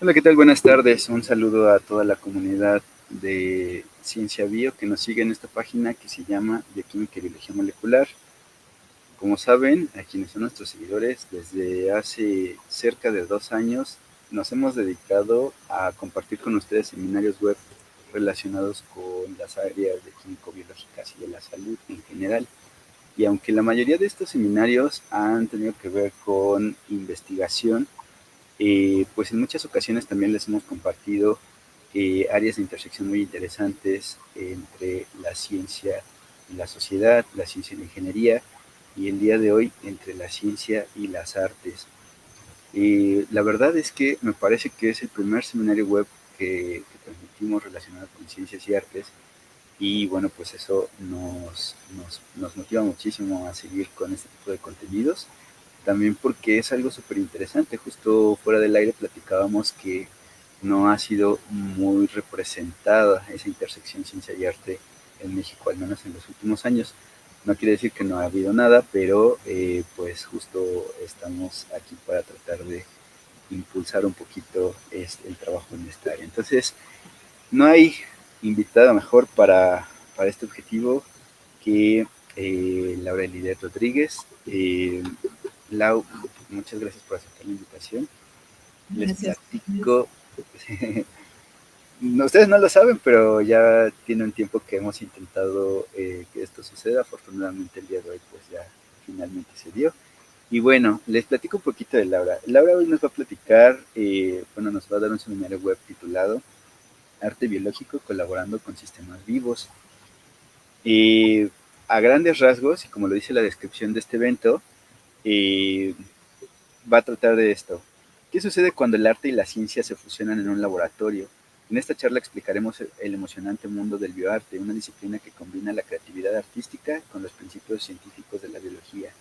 Hola, ¿qué tal? Buenas tardes. Un saludo a toda la comunidad de Ciencia Bio que nos sigue en esta página que se llama Bioquímica y Biología Molecular. Como saben, a quienes son nuestros seguidores, desde hace cerca de 2 años nos hemos dedicado a compartir con ustedes seminarios web relacionados con las áreas de químico-biológicas y de la salud en general. Y aunque la mayoría de estos seminarios han tenido que ver con investigación, pues en muchas ocasiones también les hemos compartido áreas de intersección muy interesantes entre la ciencia y la sociedad, la ciencia y la ingeniería, y el día de hoy entre la ciencia y las artes. La verdad es que me parece que es el primer seminario web que transmitimos relacionado con ciencias y artes, y bueno, pues eso nos motiva muchísimo a seguir con este tipo de contenidos. También porque es algo súper interesante. Justo fuera del aire platicábamos que no ha sido muy representada esa intersección ciencia y arte en México, al menos en los últimos años. No quiere decir que no ha habido nada, pero pues justo estamos aquí para tratar de impulsar un poquito el trabajo en esta área. Entonces, no hay invitada mejor para este objetivo que Laura Lidet Rodríguez. Lau, muchas gracias por aceptar la invitación. Les Gracias. platico, ustedes no lo saben, pero ya tiene un tiempo que hemos intentado que esto suceda. Afortunadamente el día de hoy pues ya finalmente se dio. Y bueno, les platico un poquito de Laura. Laura hoy nos va a platicar, bueno, nos va a dar un seminario web titulado Arte Biológico colaborando con sistemas vivos. Eh, a grandes rasgos, y como lo dice la descripción de este evento, eh, va a tratar de esto. ¿Qué sucede cuando el arte y la ciencia se fusionan en un laboratorio? En esta charla explicaremos el emocionante mundo del bioarte, una disciplina que combina la creatividad artística con los principios científicos de la biología.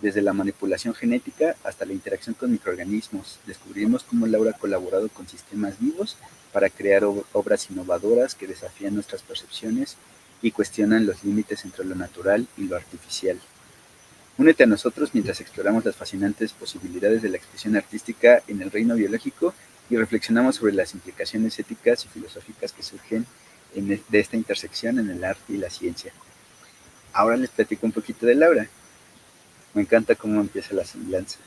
Desde la manipulación genética hasta la interacción con microorganismos, descubriremos cómo Laura ha colaborado con sistemas vivos para crear obras innovadoras que desafían nuestras percepciones y cuestionan los límites entre lo natural y lo artificial. Únete a nosotros mientras exploramos las fascinantes posibilidades de la expresión artística en el reino biológico y reflexionamos sobre las implicaciones éticas y filosóficas que surgen de esta intersección en el arte y la ciencia. Ahora les platico un poquito de Laura. Me encanta cómo empieza la semblanza.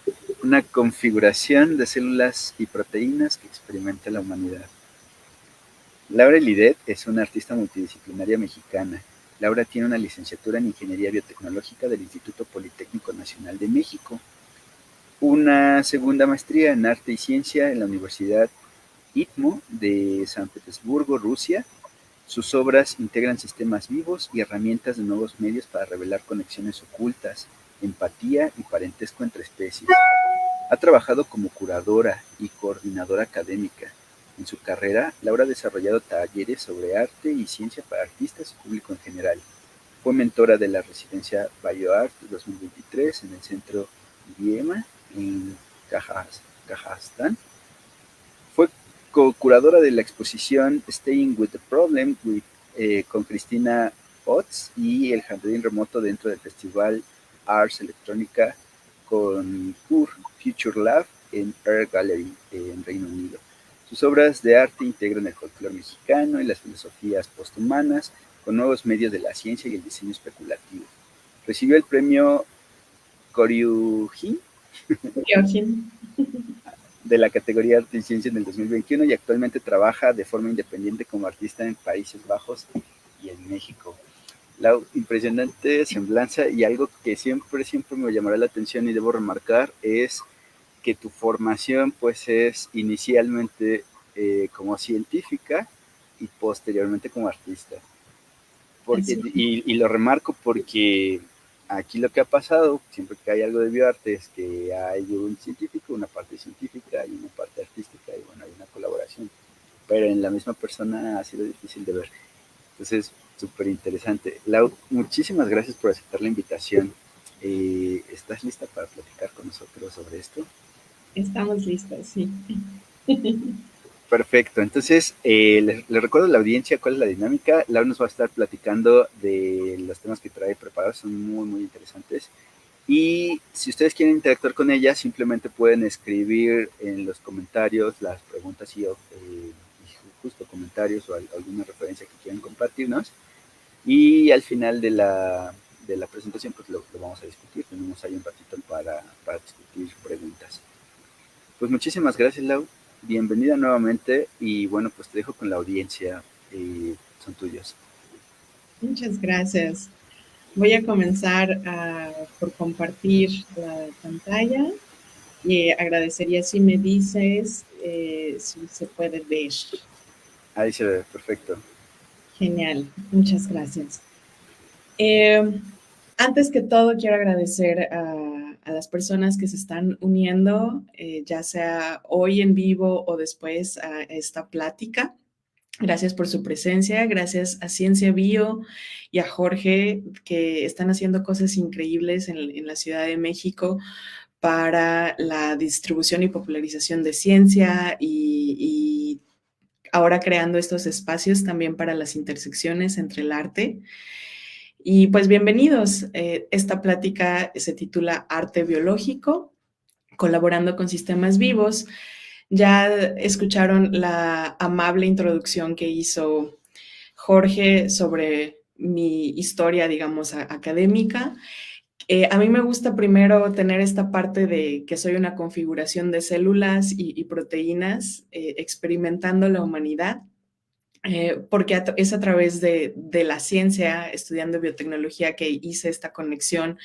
Una configuración de células y proteínas que experimenta la humanidad. Laura Lidet es una artista multidisciplinaria mexicana. Laura tiene una licenciatura en Ingeniería Biotecnológica del Instituto Politécnico Nacional de México, una segunda maestría en Arte y Ciencia en la Universidad ITMO de San Petersburgo, Rusia. Sus obras integran sistemas vivos y herramientas de nuevos medios para revelar conexiones ocultas, empatía y parentesco entre especies. Ha trabajado como curadora y coordinadora académica. En su carrera, Laura ha desarrollado talleres sobre arte y ciencia para artistas y público en general. Fue mentora de la residencia BioArt 2023 en el Centro IEMA en Kazajstán. Fue co-curadora de la exposición Staying with the Problem con Cristina Potts y el jardín remoto dentro del festival Arts Electrónica con Future Lab en Air Gallery en Reino Unido. Sus obras de arte integran el folclore mexicano y las filosofías posthumanas con nuevos medios de la ciencia y el diseño especulativo. Recibió el premio Koryujin Joaquín. de la categoría Arte y Ciencia en el 2021 y actualmente trabaja de forma independiente como artista en Países Bajos y en México. La impresionante semblanza y algo que siempre me llamará la atención y debo remarcar es que tu formación pues es inicialmente como científica y posteriormente como artista. Porque, Así. y lo remarco porque aquí lo que ha pasado, siempre que hay algo de bioarte, es que hay un científico, una parte científica y una parte artística, y bueno, hay una colaboración. Pero en la misma persona ha sido difícil de ver. Entonces, súper interesante. Lau, muchísimas gracias por aceptar la invitación. ¿Estás lista para platicar con nosotros sobre esto? Estamos listos, sí. Perfecto, entonces les recuerdo a la audiencia cuál es la dinámica. Lau nos va a estar platicando de los temas que trae preparados, son muy interesantes. Y si ustedes quieren interactuar con ella, simplemente pueden escribir en los comentarios las preguntas justo comentarios o alguna referencia que quieran compartirnos. Y al final de la presentación, pues lo vamos a discutir. Tenemos ahí un ratito para discutir preguntas. Pues muchísimas gracias, Lau. Bienvenida nuevamente. Y bueno, pues te dejo con la audiencia. Son tuyos. Muchas gracias. Voy a comenzar por compartir la pantalla y agradecería si me dices si se puede ver. Ahí se ve, perfecto. Genial, muchas gracias. Antes que todo, quiero agradecer a las personas que se están uniendo, ya sea hoy en vivo o después a esta plática. Gracias por su presencia, gracias a Ciencia Bio y a Jorge, que están haciendo cosas increíbles en la Ciudad de México para la distribución y popularización de ciencia y ahora creando estos espacios también para las intersecciones entre el arte. Y pues bienvenidos. Esta plática se titula Arte Biológico, colaborando con sistemas vivos. Ya escucharon la amable introducción que hizo Jorge sobre mi historia, digamos, académica. A mí me gusta primero tener esta parte de que soy una configuración de células y proteínas experimentando la humanidad. Porque es a través de la ciencia, estudiando biotecnología, que hice esta conexión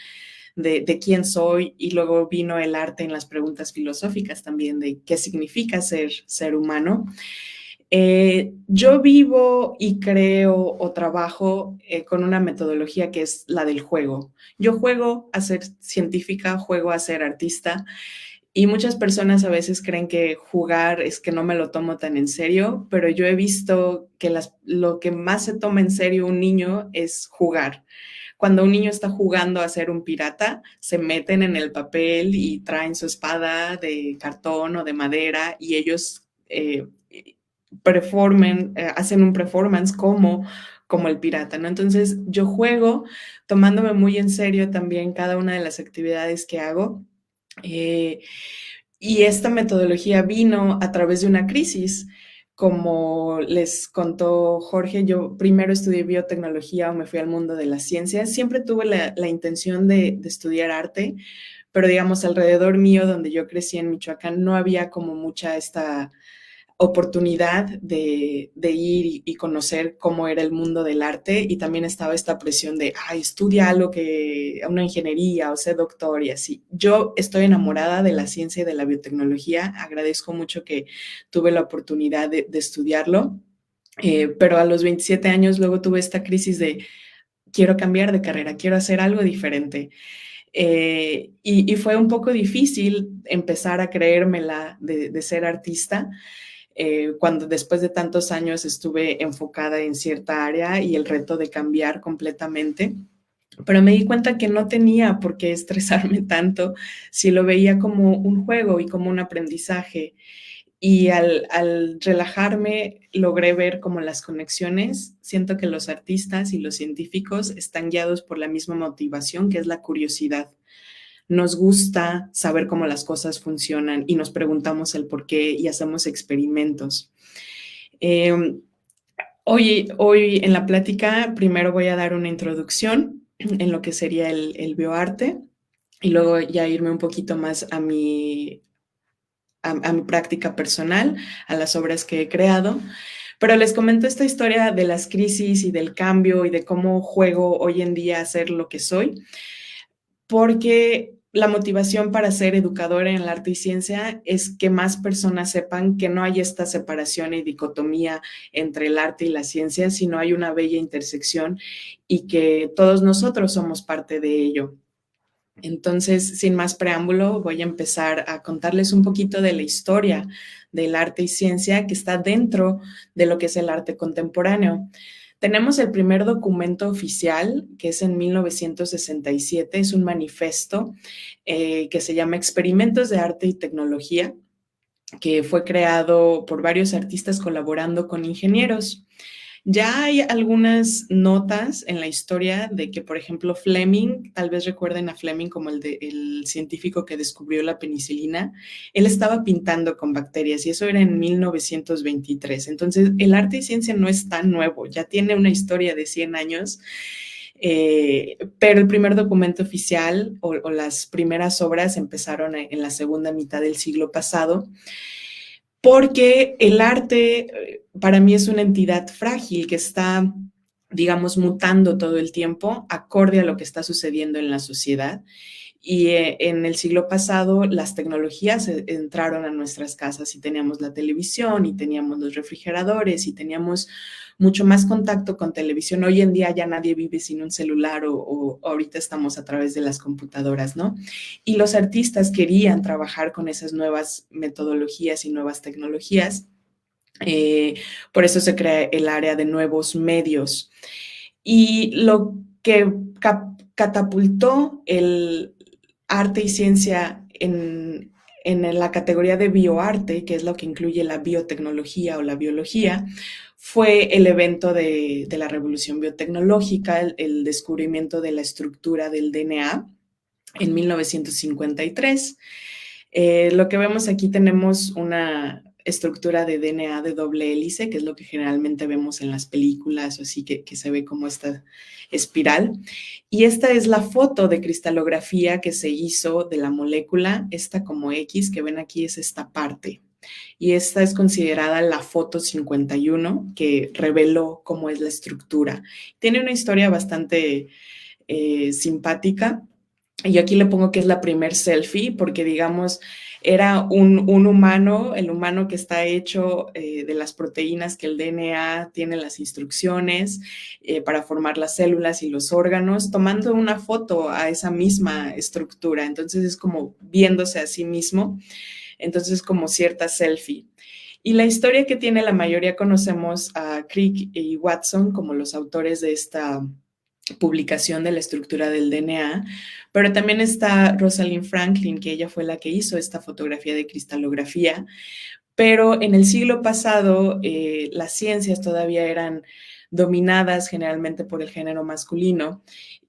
de quién soy, y luego vino el arte en las preguntas filosóficas también de qué significa ser humano. Yo vivo y creo o trabajo con una metodología que es la del juego. Yo juego a ser científica, juego a ser artista, y muchas personas a veces creen que jugar es que no me lo tomo tan en serio, pero yo he visto que lo que más se toma en serio un niño es jugar. Cuando un niño está jugando a ser un pirata, se meten en el papel y traen su espada de cartón o de madera y ellos hacen un performance como el pirata, ¿no? Entonces yo juego tomándome muy en serio también cada una de las actividades que hago. Y esta metodología vino a través de una crisis. Como les contó Jorge, yo primero estudié biotecnología o me fui al mundo de las ciencias. Siempre tuve la intención de estudiar arte, pero digamos, alrededor mío, donde yo crecí en Michoacán, no había como mucha esta oportunidad de ir y conocer cómo era el mundo del arte, y también estaba esta presión de, ay, estudia algo que, una ingeniería o sé doctor y así. Yo estoy enamorada de la ciencia y de la biotecnología, agradezco mucho que tuve la oportunidad de estudiarlo, pero a los 27 años luego tuve esta crisis de, quiero cambiar de carrera, quiero hacer algo diferente. Y fue un poco difícil empezar a creérmela de ser artista, cuando después de tantos años estuve enfocada en cierta área y el reto de cambiar completamente. Pero me di cuenta que no tenía por qué estresarme tanto si lo veía como un juego y como un aprendizaje. Y al relajarme logré ver como las conexiones. Siento que los artistas y los científicos están guiados por la misma motivación, que es la curiosidad. Nos gusta saber cómo las cosas funcionan y nos preguntamos el por qué y hacemos experimentos. Hoy en la plática primero voy a dar una introducción en lo que sería el bioarte y luego ya irme un poquito más a mi práctica personal, a las obras que he creado. Pero les comento esta historia de las crisis y del cambio y de cómo juego hoy en día a ser lo que soy, porque la motivación para ser educadora en el arte y ciencia es que más personas sepan que no hay esta separación y dicotomía entre el arte y la ciencia, sino hay una bella intersección y que todos nosotros somos parte de ello. Entonces, sin más preámbulo, voy a empezar a contarles un poquito de la historia del arte y ciencia que está dentro de lo que es el arte contemporáneo. Tenemos el primer documento oficial, que es en 1967, es un manifiesto que se llama Experimentos de Arte y Tecnología, que fue creado por varios artistas colaborando con ingenieros. Ya hay algunas notas en la historia de que, por ejemplo, Fleming, tal vez recuerden a Fleming como el científico que descubrió la penicilina, él estaba pintando con bacterias y eso era en 1923. Entonces, el arte y ciencia no es tan nuevo, ya tiene una historia de 100 años. Pero el primer documento oficial o las primeras obras empezaron en la segunda mitad del siglo pasado, porque el arte para mí es una entidad frágil que está, digamos, mutando todo el tiempo acorde a lo que está sucediendo en la sociedad. Y en el siglo pasado las tecnologías entraron a nuestras casas y teníamos la televisión y teníamos los refrigeradores y teníamos mucho más contacto con televisión. Hoy en día ya nadie vive sin un celular o ahorita estamos a través de las computadoras, ¿no? Y los artistas querían trabajar con esas nuevas metodologías y nuevas tecnologías. Por eso se crea el área de nuevos medios. Y lo que catapultó el arte y ciencia en la categoría de bioarte, que es lo que incluye la biotecnología o la biología, fue el evento de la revolución biotecnológica, el descubrimiento de la estructura del DNA en 1953. Lo que vemos aquí tenemos una estructura de DNA de doble hélice, que es lo que generalmente vemos en las películas, o así que se ve como esta espiral. Y esta es la foto de cristalografía que se hizo de la molécula. Esta como X que ven aquí es esta parte. Y esta es considerada la foto 51, que reveló cómo es la estructura. Tiene una historia bastante simpática. Y aquí le pongo que es la primer selfie, porque digamos, era un humano, el humano que está hecho de las proteínas que el DNA tiene las instrucciones para formar las células y los órganos, tomando una foto a esa misma estructura. Entonces es como viéndose a sí mismo, entonces como cierta selfie. Y la historia que tiene la mayoría conocemos a Crick y Watson como los autores de esta publicación de la estructura del DNA, pero también está Rosalind Franklin, que ella fue la que hizo esta fotografía de cristalografía, pero en el siglo pasado las ciencias todavía eran dominadas generalmente por el género masculino.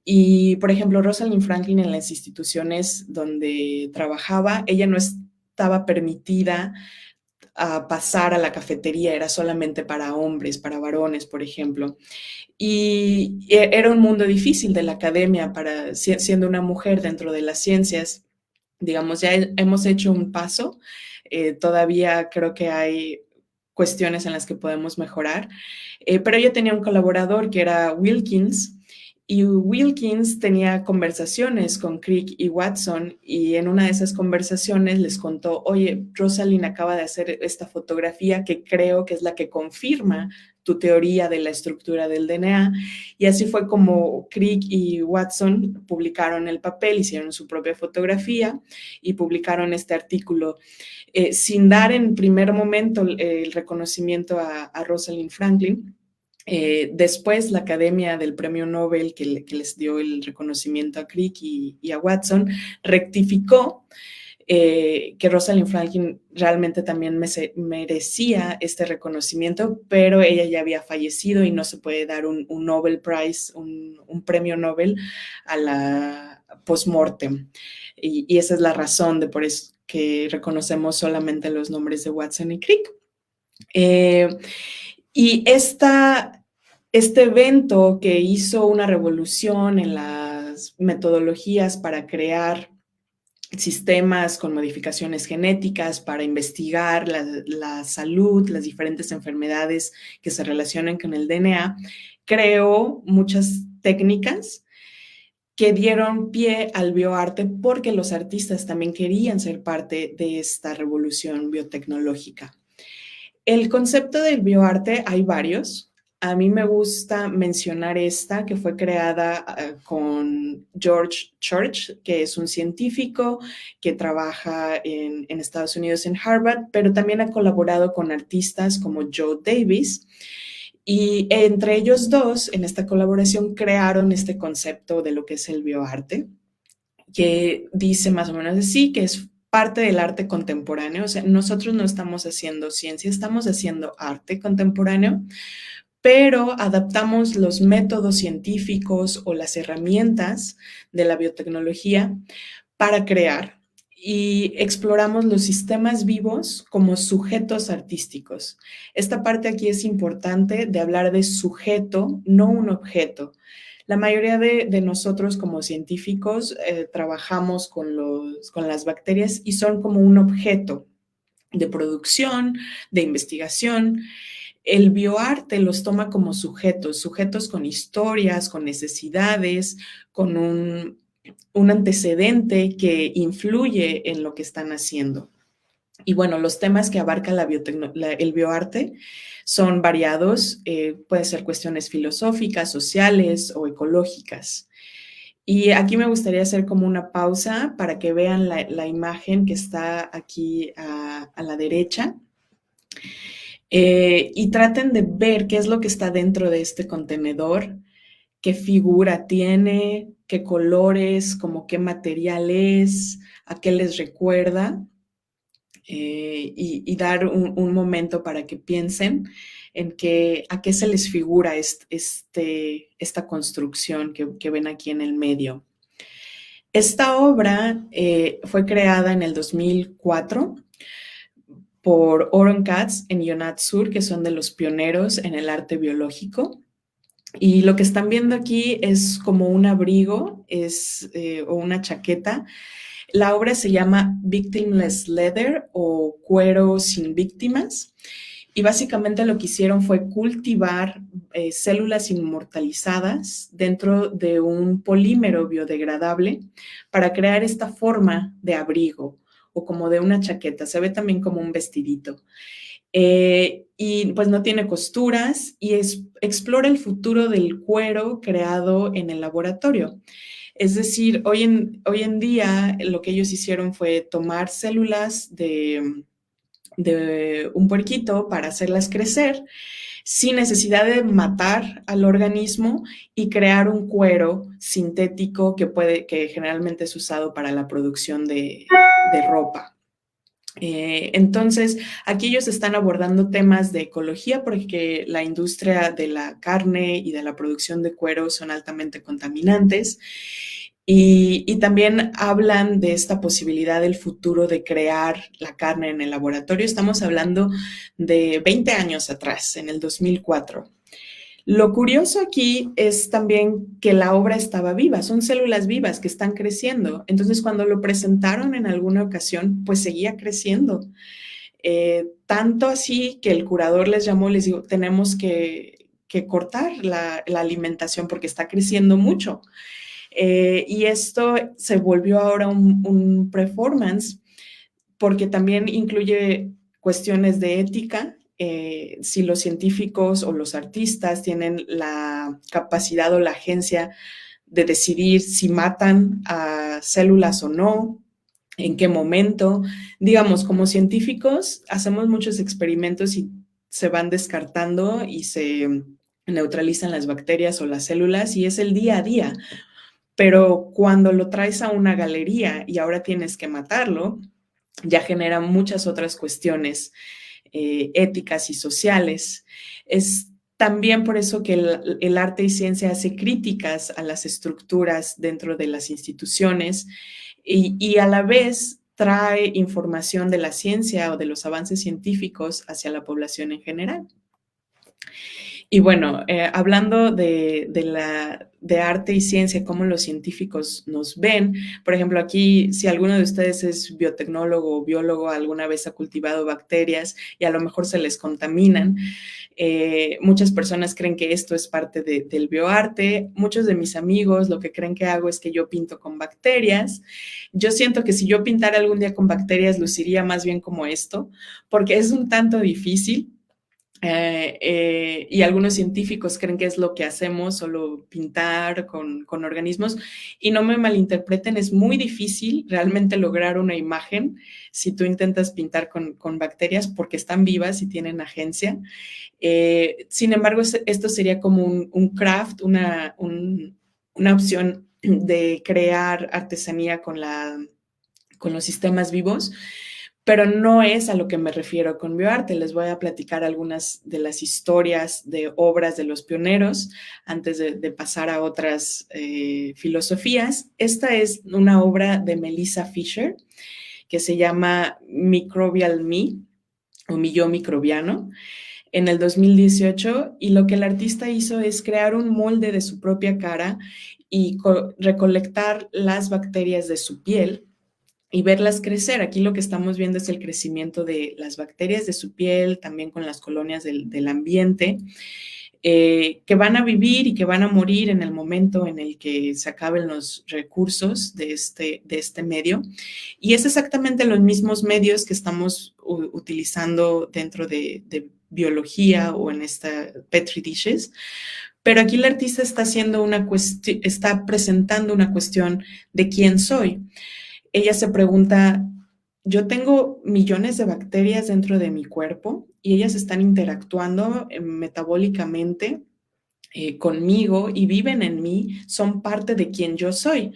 Y, por ejemplo, Rosalind Franklin en las instituciones donde trabajaba, ella no estaba permitida a pasar a la cafetería, era solamente para hombres, para varones, por ejemplo. Y era un mundo difícil de la academia para siendo una mujer dentro de las ciencias. Digamos, ya hemos hecho un paso, todavía creo que hay cuestiones en las que podemos mejorar, pero yo tenía un colaborador que era Wilkins, y Wilkins tenía conversaciones con Crick y Watson, y en una de esas conversaciones les contó, oye, Rosalind acaba de hacer esta fotografía que creo que es la que confirma tu teoría de la estructura del DNA. Y así fue como Crick y Watson publicaron el papel, hicieron su propia fotografía y publicaron este artículo sin dar en primer momento el reconocimiento a Rosalind Franklin. Después, la Academia del Premio Nobel, que les dio el reconocimiento a Crick y a Watson, rectificó que Rosalind Franklin realmente también merecía este reconocimiento, pero ella ya había fallecido y no se puede dar un Nobel Prize, un premio Nobel a la post-mortem. Y esa es la razón de por eso que reconocemos solamente los nombres de Watson y Crick. Y este evento que hizo una revolución en las metodologías para crear sistemas con modificaciones genéticas para investigar la salud, las diferentes enfermedades que se relacionan con el DNA, creó muchas técnicas que dieron pie al bioarte porque los artistas también querían ser parte de esta revolución biotecnológica. El concepto del bioarte hay varios. A mí me gusta mencionar esta que fue creada con George Church, que es un científico que trabaja en Estados Unidos en Harvard, pero también ha colaborado con artistas como Joe Davis. Y entre ellos dos, en esta colaboración, crearon este concepto de lo que es el bioarte, que dice más o menos así, que es parte del arte contemporáneo. O sea, nosotros no estamos haciendo ciencia, estamos haciendo arte contemporáneo, pero adaptamos los métodos científicos o las herramientas de la biotecnología para crear y exploramos los sistemas vivos como sujetos artísticos. Esta parte aquí es importante de hablar de sujeto, no un objeto. La mayoría de nosotros como científicos trabajamos con las bacterias y son como un objeto de producción, de investigación. El bioarte los toma como sujetos, sujetos con historias, con necesidades, con un antecedente que influye en lo que están haciendo. Y bueno, los temas que abarca el bioarte son variados, pueden ser cuestiones filosóficas, sociales o ecológicas. Y aquí me gustaría hacer como una pausa para que vean la imagen que está aquí a la derecha. Y traten de ver qué es lo que está dentro de este contenedor, qué figura tiene, qué colores, como qué material es, a qué les recuerda, y dar un momento para que piensen en a qué se les figura esta construcción que ven aquí en el medio. Esta obra fue creada en el 2004 por Oron Katz en Yonat Sur, que son de los pioneros en el arte biológico. Y lo que están viendo aquí es como un abrigo o una chaqueta. La obra se llama Victimless Leather o Cuero sin víctimas. Y básicamente lo que hicieron fue cultivar células inmortalizadas dentro de un polímero biodegradable para crear esta forma de abrigo o como de una chaqueta. Se ve también como un vestidito. Y pues no tiene costuras y explora el futuro del cuero creado en el laboratorio. Es decir, hoy en día lo que ellos hicieron fue tomar células de un puerquito para hacerlas crecer sin necesidad de matar al organismo y crear un cuero sintético que generalmente es usado para la producción de ropa. Entonces, aquí ellos están abordando temas de ecología porque la industria de la carne y de la producción de cuero son altamente contaminantes. Y también hablan de esta posibilidad del futuro de crear la carne en el laboratorio. Estamos hablando de 20 años atrás, en el 2004. Lo curioso aquí es también que la obra estaba viva, son células vivas que están creciendo. Entonces, cuando lo presentaron en alguna ocasión, pues seguía creciendo. Tanto así que el curador les llamó y les dijo, tenemos que cortar la alimentación porque está creciendo mucho. Y esto se volvió ahora un performance porque también incluye cuestiones de ética. Si los científicos o los artistas tienen la capacidad o la agencia de decidir si matan a células o no, en qué momento. Digamos, como científicos hacemos muchos experimentos y se van descartando y se neutralizan las bacterias o las células y es el día a día. Pero cuando lo traes a una galería y ahora tienes que matarlo, ya genera muchas otras cuestiones éticas y sociales. Es también por eso que el arte y ciencia hace críticas a las estructuras dentro de las instituciones y a la vez trae información de la ciencia o de los avances científicos hacia la población en general. Y bueno, hablando de arte y ciencia, cómo los científicos nos ven, por ejemplo, aquí, si alguno de ustedes es biotecnólogo o biólogo, alguna vez ha cultivado bacterias y a lo mejor se les contaminan, muchas personas creen que esto es parte del bioarte. Muchos de mis amigos lo que creen que hago es que yo pinto con bacterias. Yo siento que si yo pintara algún día con bacterias, luciría más bien como esto, porque es un tanto difícil. Y algunos científicos creen que es lo que hacemos, solo pintar con organismos, y no me malinterpreten, es muy difícil realmente lograr una imagen si tú intentas pintar con bacterias porque están vivas y tienen agencia. Sin embargo, esto sería como un craft, una opción de crear artesanía con los sistemas vivos. pero no es a lo que me refiero con bioarte. Les voy a platicar algunas de las historias de obras de los pioneros antes de pasar a otras filosofías. Esta es una obra de Melissa Fisher que se llama Microbial Me o Mi Yo Microbiano en el 2018, y lo que el artista hizo es crear un molde de su propia cara y recolectar las bacterias de su piel y verlas crecer. Aquí lo que estamos viendo es el crecimiento de las bacterias de su piel, también con las colonias del ambiente, que van a vivir y que van a morir en el momento en el que se acaben los recursos de este medio. Y es exactamente los mismos medios que estamos utilizando dentro de biología o en esta Petri dishes. Pero aquí el artista está haciendo está presentando una cuestión de quién soy. Ella se pregunta, yo tengo millones de bacterias dentro de mi cuerpo y ellas están interactuando metabólicamente conmigo y viven en mí, son parte de quien yo soy.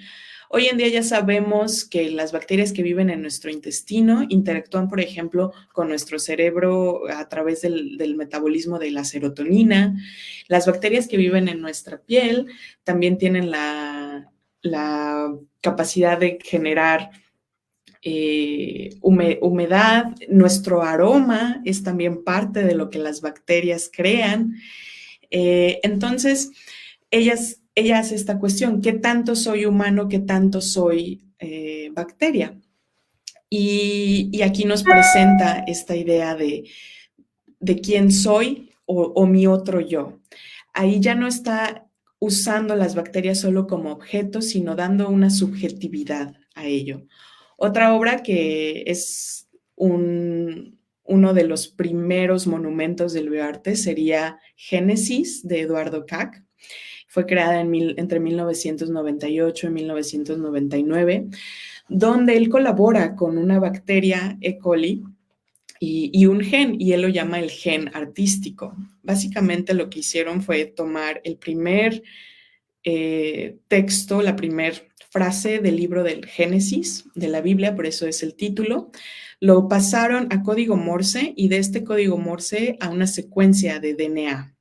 Hoy en día ya sabemos que las bacterias que viven en nuestro intestino interactúan, por ejemplo, con nuestro cerebro a través del metabolismo de la serotonina. Las bacterias que viven en nuestra piel también tienen la capacidad de generar humedad. Nuestro aroma es también parte de lo que las bacterias crean. Entonces, ella hace esta cuestión: ¿qué tanto soy humano, qué tanto soy bacteria? Y aquí nos presenta esta idea de quién soy o mi otro yo. Ahí ya no está usando las bacterias solo como objetos, sino dando una subjetividad a ello. Otra obra que es uno de los primeros monumentos del bioarte sería Génesis, de Eduardo Kac. Fue creada entre 1998 y 1999, donde él colabora con una bacteria E. coli y un gen, y él lo llama el gen artístico. Básicamente lo que hicieron fue tomar el primer texto, la primera frase del libro del Génesis, de la Biblia, por eso es el título, lo pasaron a código Morse y de este código Morse a una secuencia de DNA.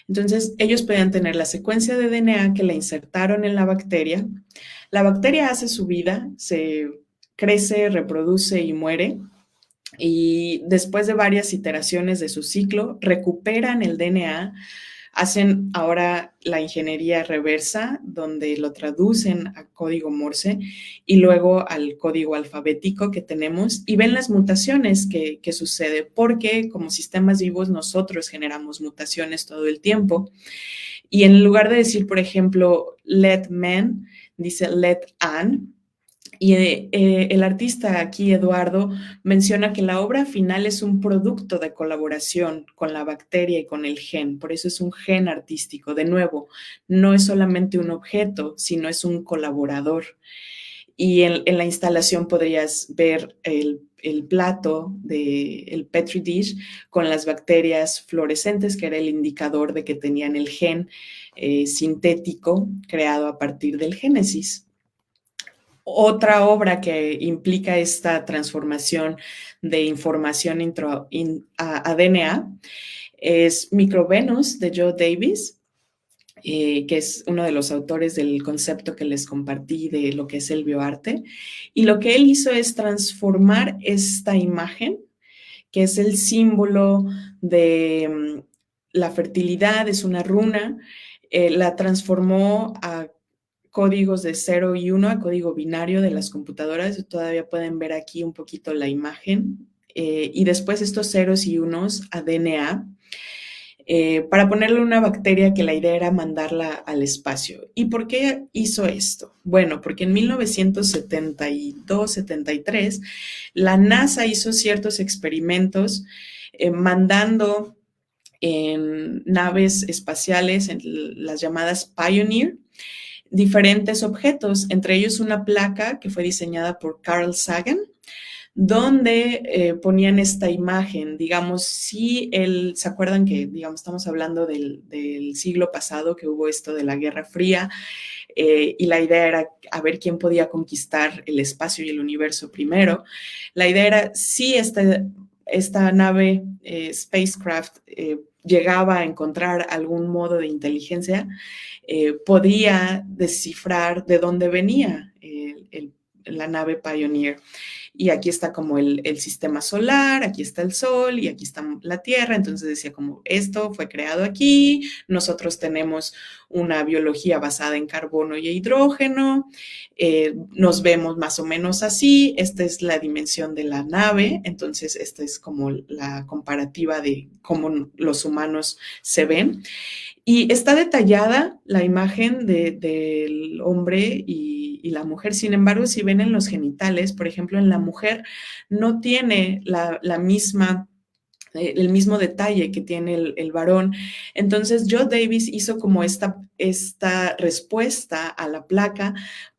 Entonces, ellos podían tener la secuencia de DNA que la insertaron en la bacteria. La bacteria hace su vida, se crece, reproduce y muere. Y después de varias iteraciones de su ciclo, recuperan el DNA, hacen ahora la ingeniería reversa, donde lo traducen a código Morse y luego al código alfabético que tenemos, y ven las mutaciones que sucede, porque como sistemas vivos nosotros generamos mutaciones todo el tiempo. Y en lugar de decir, por ejemplo, let man, dice let an. Y el artista aquí, Eduardo, menciona que la obra final es un producto de colaboración con la bacteria y con el gen. Por eso es un gen artístico. De nuevo, no es solamente un objeto, sino es un colaborador. Y en la instalación podrías ver el plato del Petri dish con las bacterias fluorescentes, que era el indicador de que tenían el gen sintético creado a partir del Génesis. Otra obra que implica esta transformación de información a DNA es Microvenus, de Joe Davis, que es uno de los autores del concepto que les compartí de lo que es el bioarte. Y lo que él hizo es transformar esta imagen, que es el símbolo de la fertilidad, es una runa, la transformó a códigos de 0 y 1, a código binario de las computadoras. Todavía pueden ver aquí un poquito la imagen. Y después estos ceros y unos a DNA, para ponerle una bacteria que la idea era mandarla al espacio. ¿Y por qué hizo esto? Bueno, porque en 1972-73 la NASA hizo ciertos experimentos mandando en naves espaciales, en las llamadas Pioneer, diferentes objetos, entre ellos una placa que fue diseñada por Carl Sagan, donde ponían esta imagen. Digamos, si ¿se acuerdan que, digamos, estamos hablando del siglo pasado, que hubo esto de la Guerra Fría? y la idea era a ver quién podía conquistar el espacio y el universo primero. La idea era si esta nave spacecraft llegaba a encontrar algún modo de inteligencia, podía descifrar de dónde venía la nave Pioneer. Y aquí está como el sistema solar, aquí está el Sol y aquí está la Tierra. Entonces decía como esto fue creado aquí, nosotros tenemos una biología basada en carbono y hidrógeno, nos vemos más o menos así, esta es la dimensión de la nave, entonces esta es como la comparativa de cómo los humanos se ven. Y está detallada la imagen del hombre y la mujer. Sin embargo, si ven en los genitales, por ejemplo, en la mujer no tiene la misma el mismo detalle que tiene el varón. Entonces, Joe Davis hizo como esta respuesta a la placa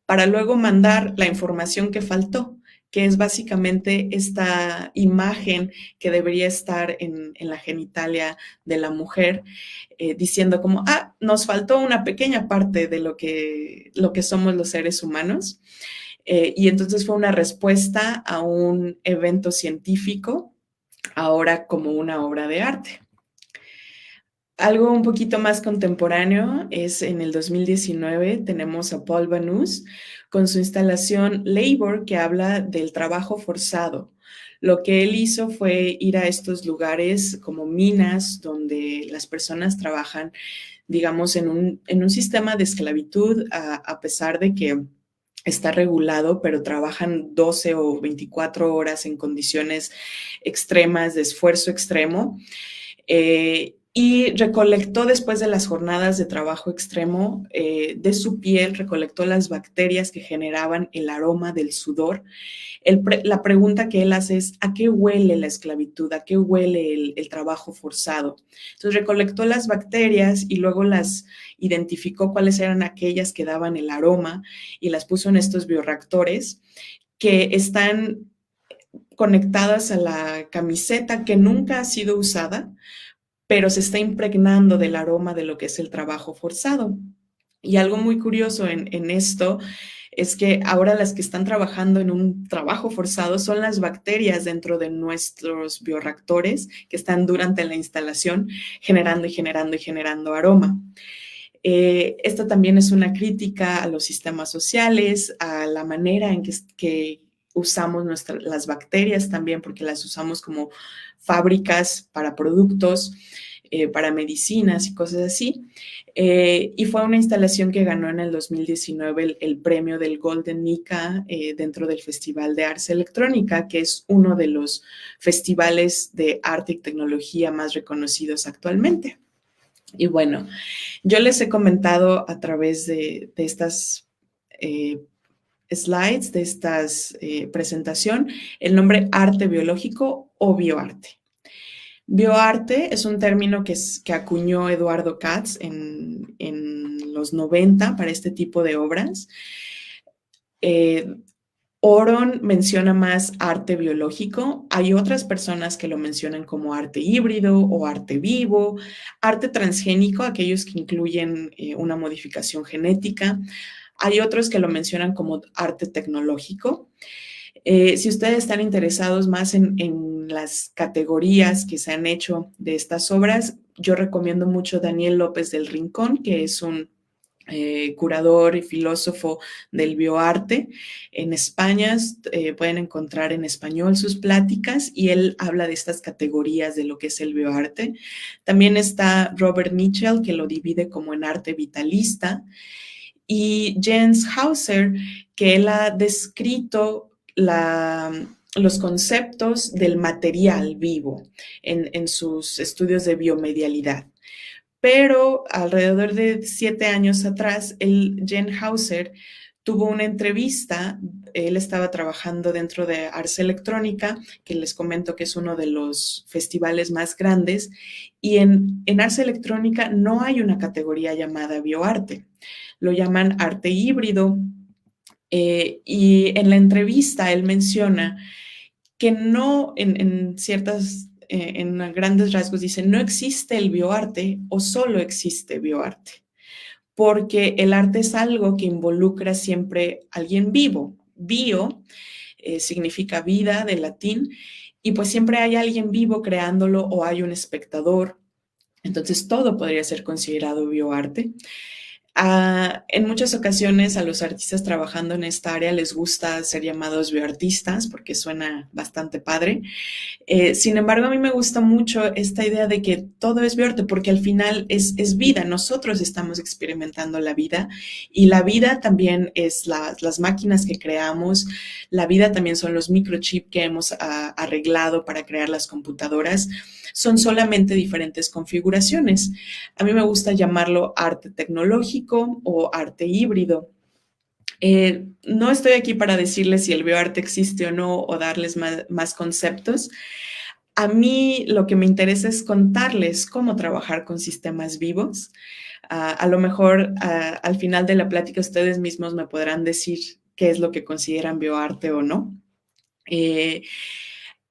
para luego mandar la información que faltó, que es básicamente esta imagen que debería estar en la genitalia de la mujer, diciendo como, nos faltó una pequeña parte de lo que somos los seres humanos. Y entonces fue una respuesta a un evento científico, ahora como una obra de arte. Algo un poquito más contemporáneo es en el 2019 tenemos a Paul Banús con su instalación Labor, que habla del trabajo forzado. Lo que él hizo fue ir a estos lugares como minas donde las personas trabajan, digamos, en un sistema de esclavitud, a pesar de que está regulado, pero trabajan 12 o 24 horas en condiciones extremas, de esfuerzo extremo. Y recolectó después de las jornadas de trabajo extremo, de su piel, recolectó las bacterias que generaban el aroma del sudor. La pregunta que él hace es, ¿a qué huele la esclavitud? ¿A qué huele el trabajo forzado? Entonces recolectó las bacterias y luego las identificó cuáles eran aquellas que daban el aroma y las puso en estos bioreactores que están conectadas a la camiseta que nunca ha sido usada, pero se está impregnando del aroma de lo que es el trabajo forzado. Y algo muy curioso en esto es que ahora las que están trabajando en un trabajo forzado son las bacterias dentro de nuestros bioreactores que están durante la instalación generando y generando y generando aroma. Esta también es una crítica a los sistemas sociales, a la manera en que usamos las bacterias también, porque las usamos como fábricas para productos, para medicinas y cosas así. Y fue una instalación que ganó en el 2019 el premio del Golden Nika dentro del Festival de Arts Electrónica, que es uno de los festivales de arte y tecnología más reconocidos actualmente. Y bueno, yo les he comentado a través de estas slides, de esta presentación, el nombre arte biológico o bioarte. Bioarte es un término que acuñó Eduardo Katz en los 90 para este tipo de obras. Oron menciona más arte biológico. Hay otras personas que lo mencionan como arte híbrido o arte vivo, arte transgénico, aquellos que incluyen una modificación genética. Hay otros que lo mencionan como arte tecnológico. Si ustedes están interesados más en las categorías que se han hecho de estas obras, yo recomiendo mucho Daniel López del Rincón, que es un curador y filósofo del bioarte. En España pueden encontrar en español sus pláticas y él habla de estas categorías de lo que es el bioarte. También está Robert Mitchell, que lo divide como en arte vitalista, y Jens Hauser, que él ha descrito los conceptos del material vivo en sus estudios de biomedialidad. Pero alrededor de 7 años atrás, Jens Hauser tuvo una entrevista. Él estaba trabajando dentro de Ars Electrónica, que les comento que es uno de los festivales más grandes, y en Ars Electrónica no hay una categoría llamada bioarte, lo llaman arte híbrido, y en la entrevista él menciona que no, en grandes rasgos dice, no existe el bioarte o solo existe bioarte. porque el arte es algo que involucra siempre a alguien vivo. Bio significa vida de latín, y pues siempre hay alguien vivo creándolo o hay un espectador. Entonces todo podría ser considerado bioarte. En muchas ocasiones a los artistas trabajando en esta área les gusta ser llamados bioartistas porque suena bastante padre. Sin embargo, a mí me gusta mucho esta idea de que todo es bioarte porque al final es vida. Nosotros estamos experimentando la vida y la vida también es las máquinas que creamos. La vida también son los microchips que hemos arreglado para crear las computadoras. Son solamente diferentes configuraciones. A mí me gusta llamarlo arte tecnológico o arte híbrido. No estoy aquí para decirles si el bioarte existe o no o darles más conceptos. A mí lo que me interesa es contarles cómo trabajar con sistemas vivos. A lo mejor al final de la plática ustedes mismos me podrán decir qué es lo que consideran bioarte o no.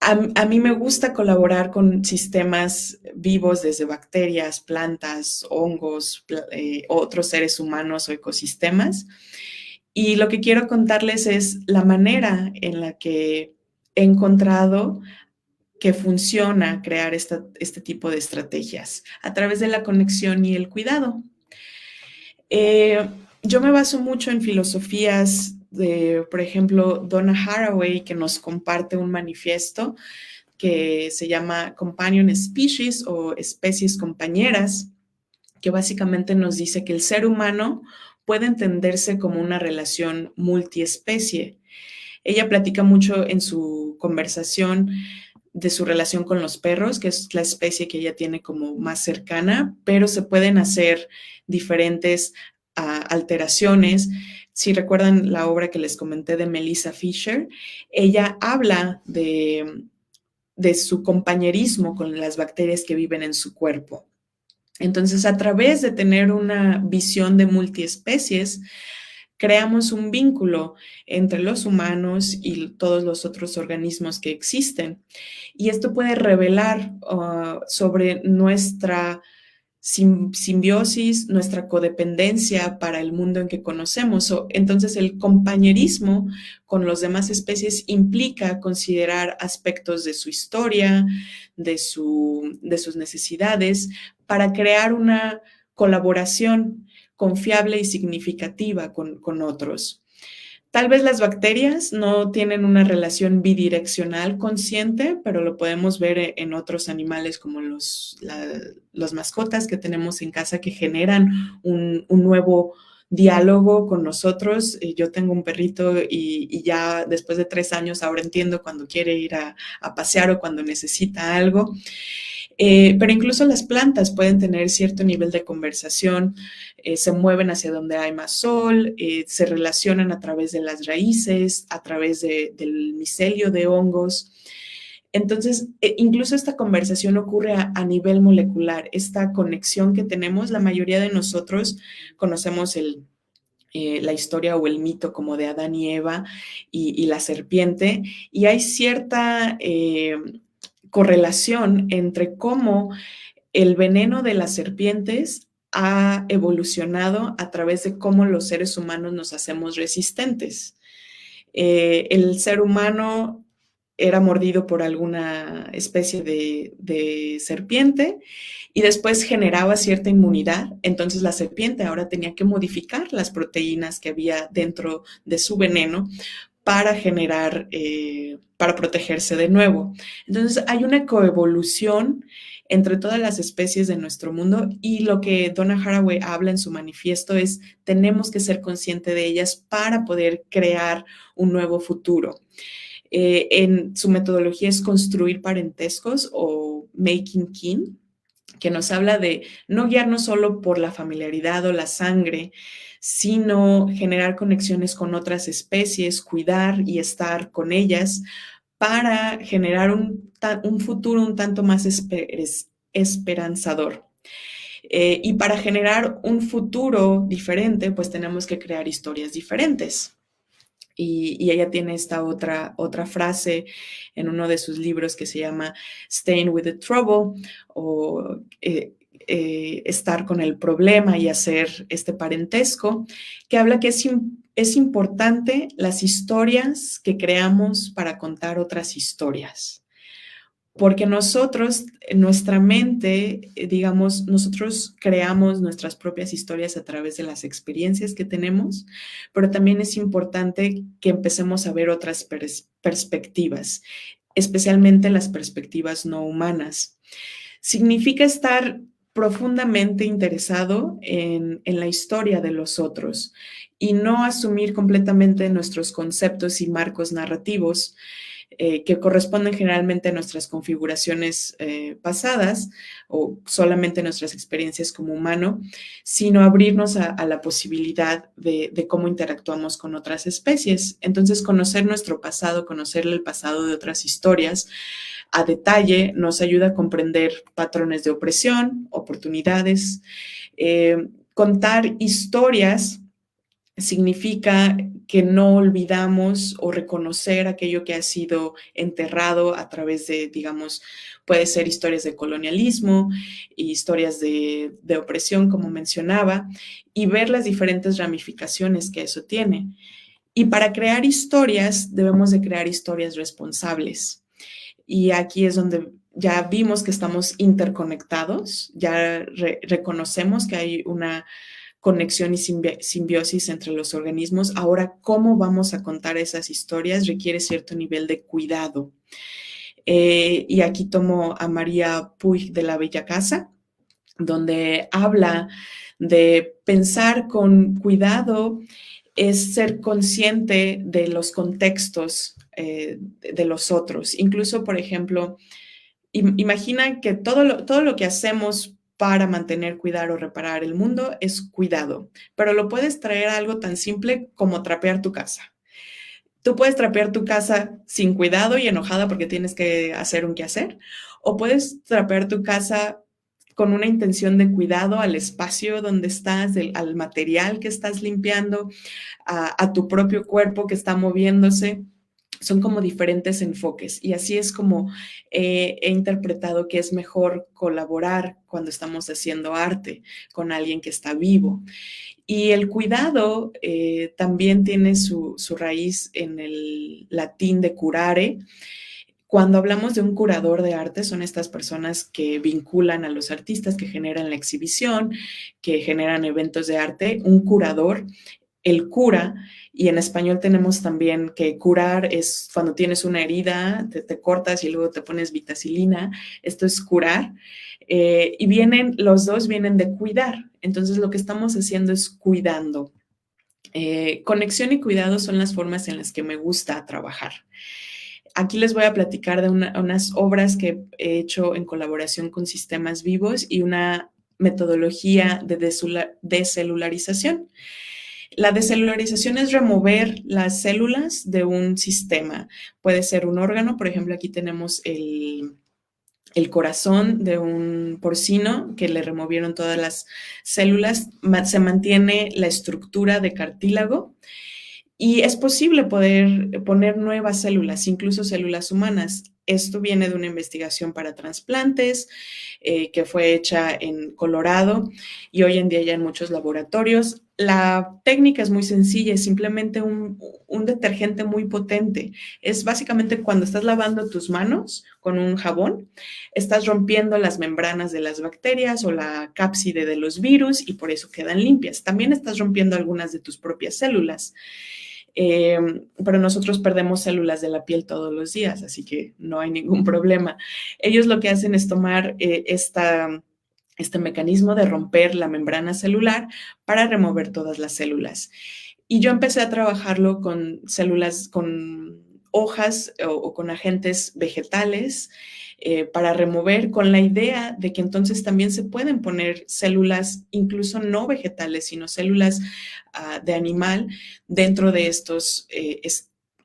A mí me gusta colaborar con sistemas vivos desde bacterias, plantas, hongos, otros seres humanos o ecosistemas. Y lo que quiero contarles es la manera en la que he encontrado que funciona crear este tipo de estrategias a través de la conexión y el cuidado. Yo me baso mucho en filosofías de, por ejemplo, Donna Haraway, que nos comparte un manifiesto que se llama Companion Species o especies compañeras, que básicamente nos dice que el ser humano puede entenderse como una relación multiespecie. Ella platica mucho en su conversación de su relación con los perros, que es la especie que ella tiene como más cercana, pero se pueden hacer diferentes alteraciones. Si recuerdan la obra que les comenté de Melissa Fisher, ella habla de su compañerismo con las bacterias que viven en su cuerpo. Entonces, a través de tener una visión de multiespecies, creamos un vínculo entre los humanos y todos los otros organismos que existen. Y esto puede revelar sobre nuestra simbiosis, nuestra codependencia para el mundo en que conocemos. Entonces, el compañerismo con las demás especies implica considerar aspectos de su historia, de sus necesidades, para crear una colaboración confiable y significativa con otros. Tal vez las bacterias no tienen una relación bidireccional consciente, pero lo podemos ver en otros animales como los mascotas que tenemos en casa que generan un nuevo diálogo con nosotros. Yo tengo un perrito y ya después de 3 años ahora entiendo cuando quiere ir a pasear o cuando necesita algo. Pero incluso las plantas pueden tener cierto nivel de conversación, se mueven hacia donde hay más sol, se relacionan a través de las raíces, a través del micelio de hongos. Entonces, incluso esta conversación ocurre a nivel molecular, esta conexión que tenemos, la mayoría de nosotros conocemos la historia o el mito como de Adán y Eva y la serpiente, y hay cierta correlación entre cómo el veneno de las serpientes ha evolucionado a través de cómo los seres humanos nos hacemos resistentes. El ser humano era mordido por alguna especie de serpiente y después generaba cierta inmunidad. Entonces la serpiente ahora tenía que modificar las proteínas que había dentro de su veneno para generar, para protegerse de nuevo. Entonces hay una coevolución entre todas las especies de nuestro mundo y lo que Donna Haraway habla en su manifiesto es tenemos que ser conscientes de ellas para poder crear un nuevo futuro. En su metodología es construir parentescos o making kin, que nos habla de no guiarnos solo por la familiaridad o la sangre, sino generar conexiones con otras especies, cuidar y estar con ellas para generar un futuro un tanto más esperanzador. Y para generar un futuro diferente, pues tenemos que crear historias diferentes. Y ella tiene esta otra frase en uno de sus libros que se llama Staying with the Trouble, o estar con el problema y hacer este parentesco, que habla que es importante las historias que creamos para contar otras historias. Porque nosotros, en nuestra mente, digamos, nosotros creamos nuestras propias historias a través de las experiencias que tenemos, pero también es importante que empecemos a ver otras perspectivas, especialmente las perspectivas no humanas. Significa estar profundamente interesado en la historia de los otros y no asumir completamente nuestros conceptos y marcos narrativos que corresponden generalmente a nuestras configuraciones pasadas o solamente nuestras experiencias como humano, sino abrirnos a la posibilidad de cómo interactuamos con otras especies. Entonces, conocer nuestro pasado, conocer el pasado de otras historias a detalle nos ayuda a comprender patrones de opresión, oportunidades, contar historias significa que no olvidamos o reconocer aquello que ha sido enterrado a través de, digamos, puede ser historias de colonialismo, historias de opresión, como mencionaba, y ver las diferentes ramificaciones que eso tiene. Y para crear historias, debemos de crear historias responsables. Y aquí es donde ya vimos que estamos interconectados, ya reconocemos que hay una conexión y simbiosis entre los organismos. Ahora, ¿cómo vamos a contar esas historias? Requiere cierto nivel de cuidado. Y aquí tomo a María Puig de la Bella Casa, donde habla de pensar con cuidado, es ser consciente de los contextos de los otros. Incluso, por ejemplo, imagina que todo lo que hacemos para mantener, cuidar o reparar el mundo es cuidado, pero lo puedes traer a algo tan simple como trapear tu casa. Tú puedes trapear tu casa sin cuidado y enojada porque tienes que hacer un quehacer, o puedes trapear tu casa con una intención de cuidado al espacio donde estás, al material que estás limpiando, a tu propio cuerpo que está moviéndose. Son como diferentes enfoques y así es como he interpretado que es mejor colaborar cuando estamos haciendo arte con alguien que está vivo. Y el cuidado también tiene su raíz en el latín de curare. Cuando hablamos de un curador de arte, son estas personas que vinculan a los artistas, que generan la exhibición, que generan eventos de arte. Un curador, el cura, y en español tenemos también que curar es cuando tienes una herida, te cortas y luego te pones vitacilina. Esto es curar. Y los dos vienen de cuidar. Entonces lo que estamos haciendo es cuidando. Conexión y cuidado son las formas en las que me gusta trabajar. Aquí les voy a platicar de unas obras que he hecho en colaboración con sistemas vivos y una metodología de decelularización. La decelularización es remover las células de un sistema. Puede ser un órgano, por ejemplo, aquí tenemos el corazón de un porcino que le removieron todas las células. Se mantiene la estructura de cartílago. Y es posible poder poner nuevas células, incluso células humanas. Esto viene de una investigación para trasplantes que fue hecha en Colorado y hoy en día ya en muchos laboratorios. La técnica es muy sencilla, es simplemente un detergente muy potente. Es básicamente cuando estás lavando tus manos con un jabón, estás rompiendo las membranas de las bacterias o la cápside de los virus y por eso quedan limpias. También estás rompiendo algunas de tus propias células. Pero nosotros perdemos células de la piel todos los días, así que no hay ningún problema. Ellos lo que hacen es tomar este mecanismo de romper la membrana celular para remover todas las células. Y yo empecé a trabajarlo con células, con hojas o con agentes vegetales para remover, con la idea de que entonces también se pueden poner células, incluso no vegetales, sino células de animal dentro de estos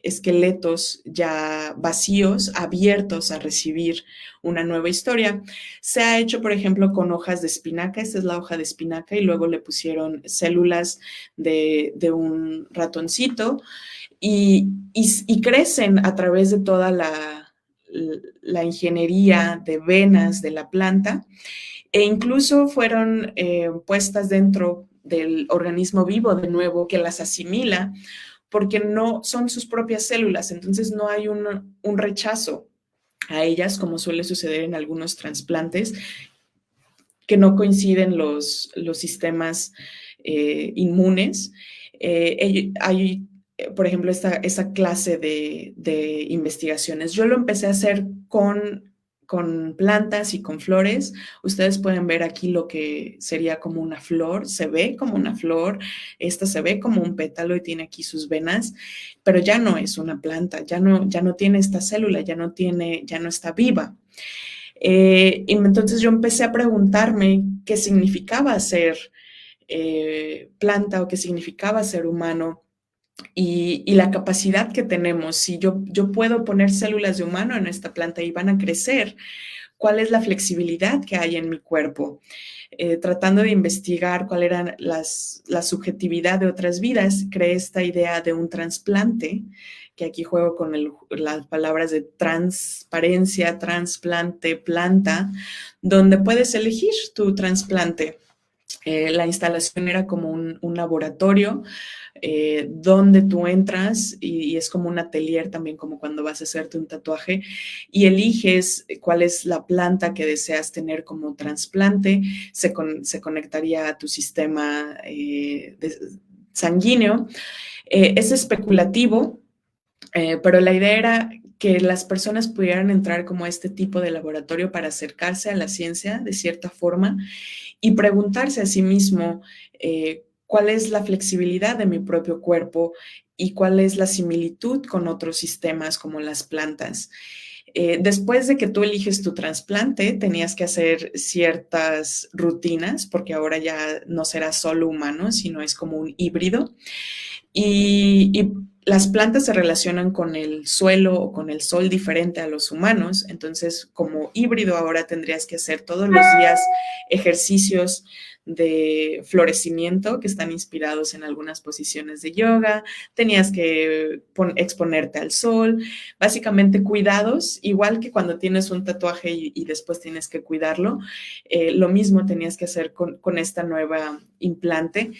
esqueletos ya vacíos, abiertos a recibir una nueva historia. Se ha hecho, por ejemplo, con hojas de espinaca. Esta es la hoja de espinaca y luego le pusieron células de un ratoncito y crecen a través de toda la ingeniería de venas de la planta. e incluso fueron puestas dentro del organismo vivo de nuevo que las asimila porque no son sus propias células, entonces no hay un rechazo a ellas como suele suceder en algunos trasplantes que no coinciden los sistemas inmunes. Hay, por ejemplo, esa clase de investigaciones. Yo lo empecé a hacer con plantas y con flores. Ustedes pueden ver aquí lo que sería como una flor, se ve como una flor, esta se ve como un pétalo y tiene aquí sus venas, pero ya no es una planta, ya no tiene esta célula, ya no está viva. Y entonces yo empecé a preguntarme qué significaba ser planta o qué significaba ser humano y la capacidad que tenemos. Si yo puedo poner células de humano en esta planta y van a crecer, ¿cuál es la flexibilidad que hay en mi cuerpo? Tratando de investigar cuál era la subjetividad de otras vidas, creé esta idea de un trasplante, que aquí juego con las palabras de transparencia, trasplante, planta, donde puedes elegir tu trasplante. La instalación era como un laboratorio donde tú entras y es como un atelier también, como cuando vas a hacerte un tatuaje y eliges cuál es la planta que deseas tener como trasplante, se conectaría a tu sistema sanguíneo. Es especulativo, pero la idea era que las personas pudieran entrar como a este tipo de laboratorio para acercarse a la ciencia de cierta forma y preguntarse a sí mismo cuál es la flexibilidad de mi propio cuerpo y cuál es la similitud con otros sistemas como las plantas. Después de que tú eliges tu trasplante, tenías que hacer ciertas rutinas, porque ahora ya no será solo humano, sino es como un híbrido. Y las plantas se relacionan con el suelo o con el sol diferente a los humanos, entonces como híbrido ahora tendrías que hacer todos los días ejercicios de florecimiento que están inspirados en algunas posiciones de yoga, tenías que exponerte al sol, básicamente cuidados, igual que cuando tienes un tatuaje y después tienes que cuidarlo, lo mismo tenías que hacer con esta nueva implante,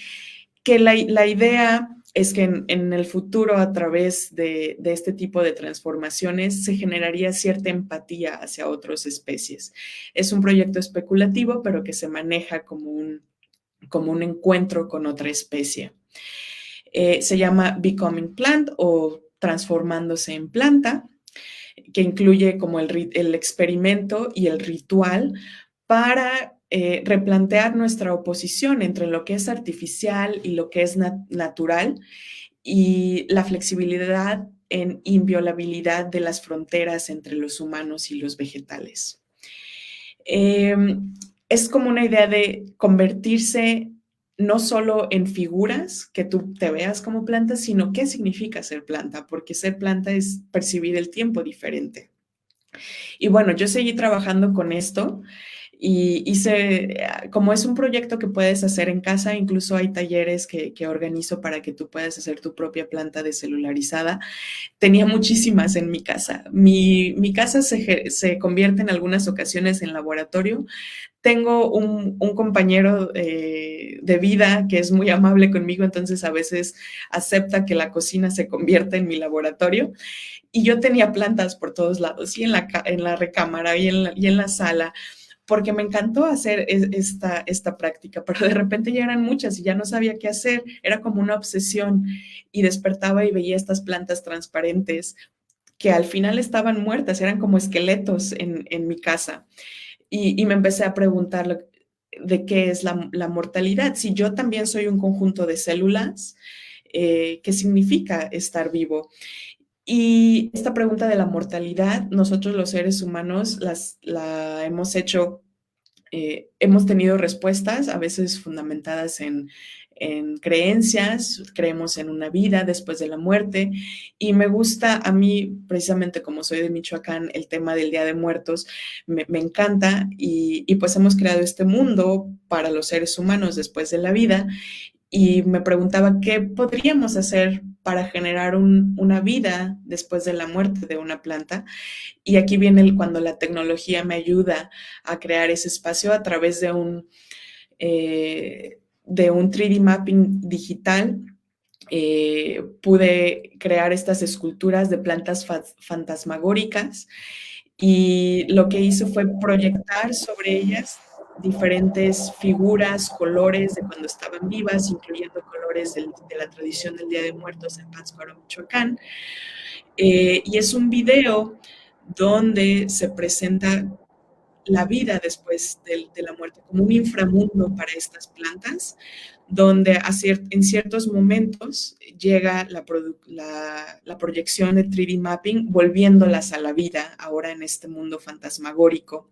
que la idea es que en el futuro, a través de este tipo de transformaciones, se generaría cierta empatía hacia otras especies. Es un proyecto especulativo, pero que se maneja como un encuentro con otra especie. Se llama Becoming Plant o transformándose en planta, que incluye como el experimento y el ritual para replantear nuestra oposición entre lo que es artificial y lo que es natural y la flexibilidad en inviolabilidad de las fronteras entre los humanos y los vegetales. Es como una idea de convertirse no solo en figuras, que tú te veas como planta, sino qué significa ser planta, porque ser planta es percibir el tiempo diferente. Y bueno, yo seguí trabajando con esto y hice, como es un proyecto que puedes hacer en casa, incluso hay talleres que organizo para que tú puedas hacer tu propia planta descelularizada. Tenía muchísimas en mi casa. Mi casa se convierte en algunas ocasiones en laboratorio. Tengo un compañero de vida que es muy amable conmigo, entonces a veces acepta que la cocina se convierta en mi laboratorio. Y yo tenía plantas por todos lados, y en la recámara, y en la sala, porque me encantó hacer esta práctica, pero de repente ya eran muchas y ya no sabía qué hacer, era como una obsesión y despertaba y veía estas plantas transparentes que al final estaban muertas, eran como esqueletos en mi casa. Y me empecé a preguntar de qué es la mortalidad. Si yo también soy un conjunto de células, ¿qué significa estar vivo? Y esta pregunta de la mortalidad, nosotros los seres humanos la hemos hecho, hemos tenido respuestas, a veces fundamentadas en creencias, creemos en una vida después de la muerte, y me gusta a mí, precisamente como soy de Michoacán, el tema del Día de Muertos me encanta, y pues hemos creado este mundo para los seres humanos después de la vida, y me preguntaba qué podríamos hacer para generar una vida después de la muerte de una planta. Y aquí viene cuando la tecnología me ayuda a crear ese espacio a través de un 3D mapping digital. Pude crear estas esculturas de plantas fantasmagóricas y lo que hice fue proyectar sobre ellas diferentes figuras, colores de cuando estaban vivas, incluyendo colores de la tradición del Día de Muertos en Pátzcuaro, Michoacán. Y es un video donde se presenta la vida después de la muerte, como un inframundo para estas plantas, donde en ciertos momentos llega la proyección de 3D mapping, volviéndolas a la vida ahora en este mundo fantasmagórico,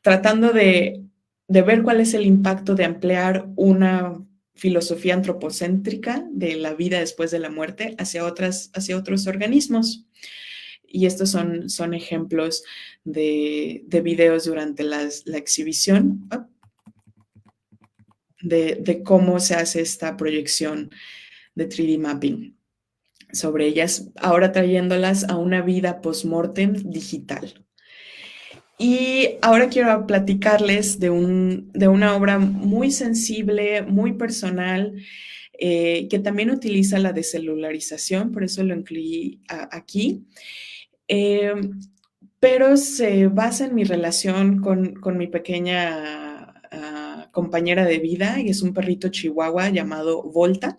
tratando de ver cuál es el impacto de ampliar una filosofía antropocéntrica de la vida después de la muerte hacia otros organismos. Y estos son ejemplos de videos durante la exhibición de cómo se hace esta proyección de 3D mapping sobre ellas, ahora trayéndolas a una vida post-mortem digital. Y ahora quiero platicarles de una obra muy sensible, muy personal, que también utiliza la descelularización, por eso lo incluí aquí. Pero se basa en mi relación con mi pequeña compañera de vida, y es un perrito chihuahua llamado Volta.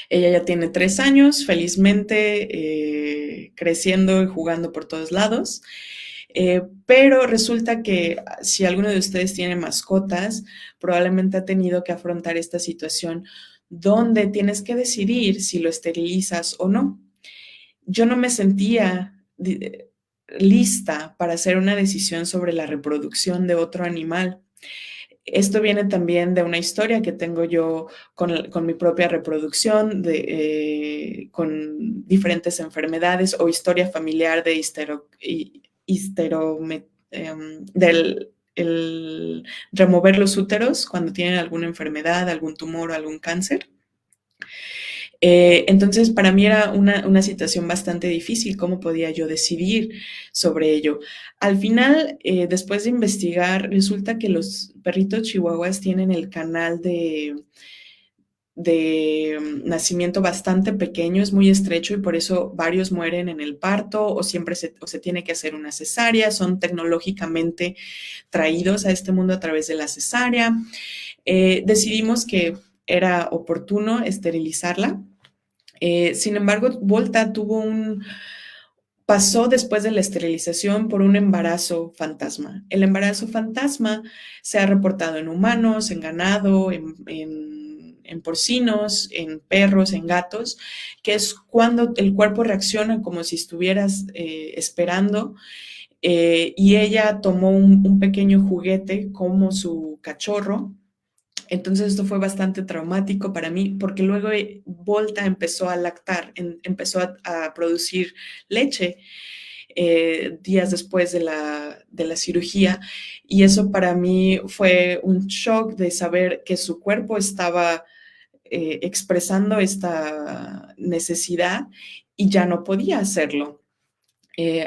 Ella ya tiene 3 años, felizmente creciendo y jugando por todos lados. Pero resulta que si alguno de ustedes tiene mascotas, probablemente ha tenido que afrontar esta situación donde tienes que decidir si lo esterilizas o no. Yo no me sentía lista para hacer una decisión sobre la reproducción de otro animal. Esto viene también de una historia que tengo yo con mi propia reproducción, con diferentes enfermedades o historia familiar de del remover los úteros cuando tienen alguna enfermedad, algún tumor o algún cáncer. Entonces, para mí era una situación bastante difícil, cómo podía yo decidir sobre ello. Al final, después de investigar, resulta que los perritos chihuahuas tienen el canal de nacimiento bastante pequeño, es muy estrecho y por eso varios mueren en el parto o siempre se tiene que hacer una cesárea, son tecnológicamente traídos a este mundo a través de la cesárea. Decidimos que era oportuno esterilizarla. Sin embargo, Volta pasó después de la esterilización por un embarazo fantasma. El embarazo fantasma se ha reportado en humanos, en ganado, en porcinos, en perros, en gatos, que es cuando el cuerpo reacciona como si estuvieras esperando. Y ella tomó un pequeño juguete como su cachorro. Entonces esto fue bastante traumático para mí porque luego Volta empezó a lactar, empezó a producir leche días después de la cirugía, y eso para mí fue un shock de saber que su cuerpo estaba expresando esta necesidad y ya no podía hacerlo.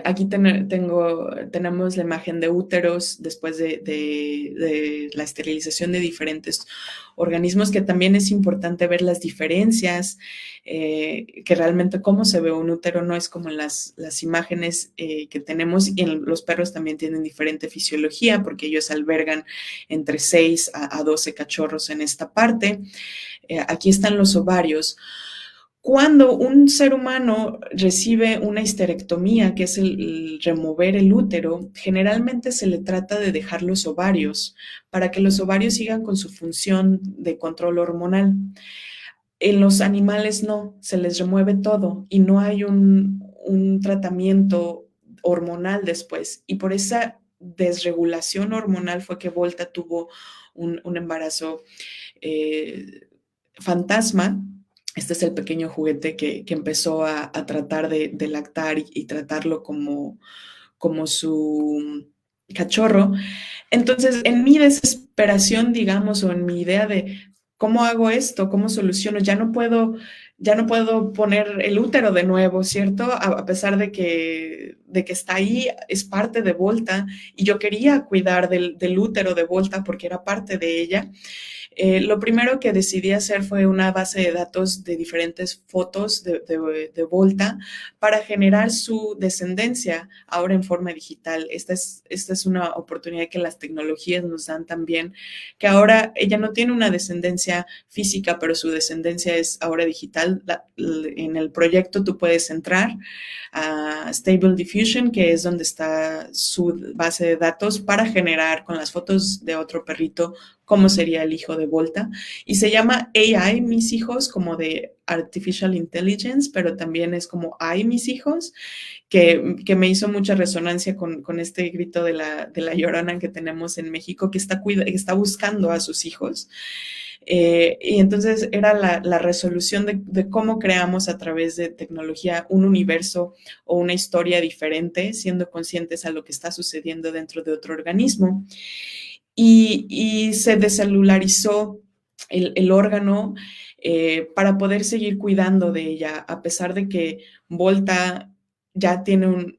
Aquí tenemos la imagen de úteros después de la esterilización de diferentes organismos, que también es importante ver las diferencias, que realmente cómo se ve un útero no es como en las imágenes que tenemos, y los perros también tienen diferente fisiología porque ellos albergan entre 6 a 12 cachorros en esta parte. Aquí están los ovarios. Cuando un ser humano recibe una histerectomía, que es el remover el útero, generalmente se le trata de dejar los ovarios para que los ovarios sigan con su función de control hormonal. En los animales no, se les remueve todo y no hay un tratamiento hormonal después. Y por esa desregulación hormonal fue que Volta tuvo un embarazo fantasma. Este es el pequeño juguete que empezó a tratar de lactar y tratarlo como su cachorro. Entonces, en mi desesperación, digamos, o en mi idea de ¿cómo hago esto? ¿Cómo soluciono? Ya no puedo poner el útero de nuevo, ¿cierto? A pesar de que está ahí, es parte de Volta y yo quería cuidar del útero de Volta porque era parte de ella. Lo primero que decidí hacer fue una base de datos de diferentes fotos de Volta para generar su descendencia ahora en forma digital. Esta es una oportunidad que las tecnologías nos dan también, que ahora ella no tiene una descendencia física, pero su descendencia es ahora digital. En el proyecto tú puedes entrar a Stable Diffusion, que es donde está su base de datos para generar con las fotos de otro perrito cómo sería el hijo de Volta. Y se llama AI, mis hijos, como de Artificial Intelligence, pero también es como AI, mis hijos, que me hizo mucha resonancia con este grito de la Llorona que tenemos en México, que está buscando a sus hijos. Y entonces era la resolución de cómo creamos a través de tecnología un universo o una historia diferente, siendo conscientes a lo que está sucediendo dentro de otro organismo. Y se descelularizó el órgano para poder seguir cuidando de ella, a pesar de que Volta ya tiene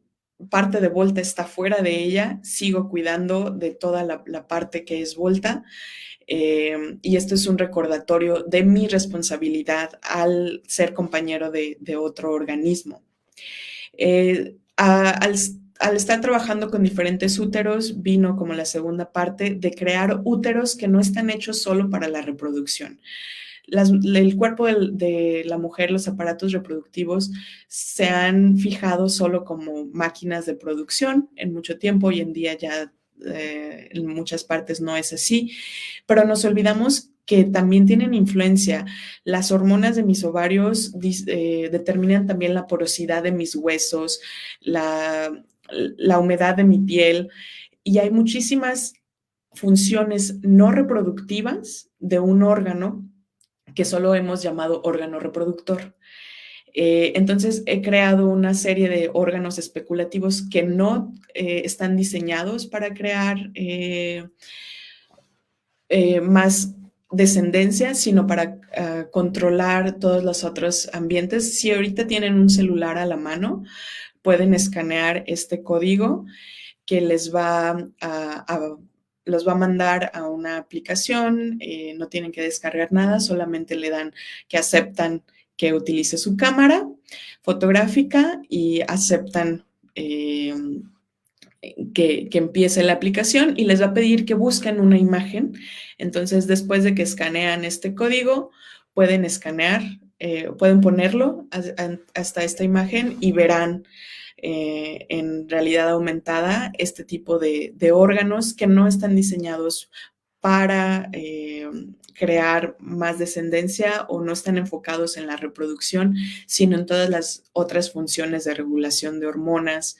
parte de Volta está fuera de ella, sigo cuidando de toda la parte que es Volta. Y esto es un recordatorio de mi responsabilidad al ser compañero de otro organismo. Al estar trabajando con diferentes úteros, vino como la segunda parte de crear úteros que no están hechos solo para la reproducción. El cuerpo de la mujer, los aparatos reproductivos, se han fijado solo como máquinas de producción en mucho tiempo. Hoy en día ya en muchas partes no es así, pero nos olvidamos que también tienen influencia. Las hormonas de mis ovarios determinan también la porosidad de mis huesos, la humedad de mi piel, y hay muchísimas funciones no reproductivas de un órgano que solo hemos llamado órgano reproductor. Entonces he creado una serie de órganos especulativos que no están diseñados para crear más descendencia, sino para controlar todos los otros ambientes. Si ahorita tienen un celular a la mano, pueden escanear este código que los va a mandar a una aplicación, no tienen que descargar nada, solamente le dan que aceptan que utilice su cámara fotográfica y aceptan que empiece la aplicación y les va a pedir que busquen una imagen. Entonces, después de que escanean este código, pueden escanear, pueden ponerlo hasta esta imagen y verán en realidad aumentada este tipo de órganos que no están diseñados para crear más descendencia o no están enfocados en la reproducción, sino en todas las otras funciones de regulación de hormonas.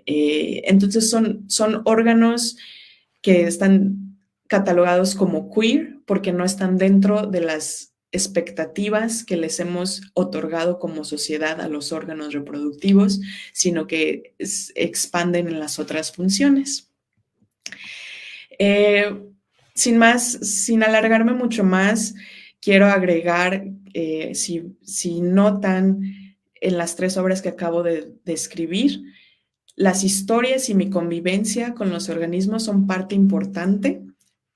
Entonces son órganos que están catalogados como queer porque no están dentro de las expectativas que les hemos otorgado como sociedad a los órganos reproductivos, sino que expanden en las otras funciones. Sin más, sin alargarme mucho más, quiero agregar, si notan en las 3 obras que acabo de escribir, las historias y mi convivencia con los organismos son parte importante,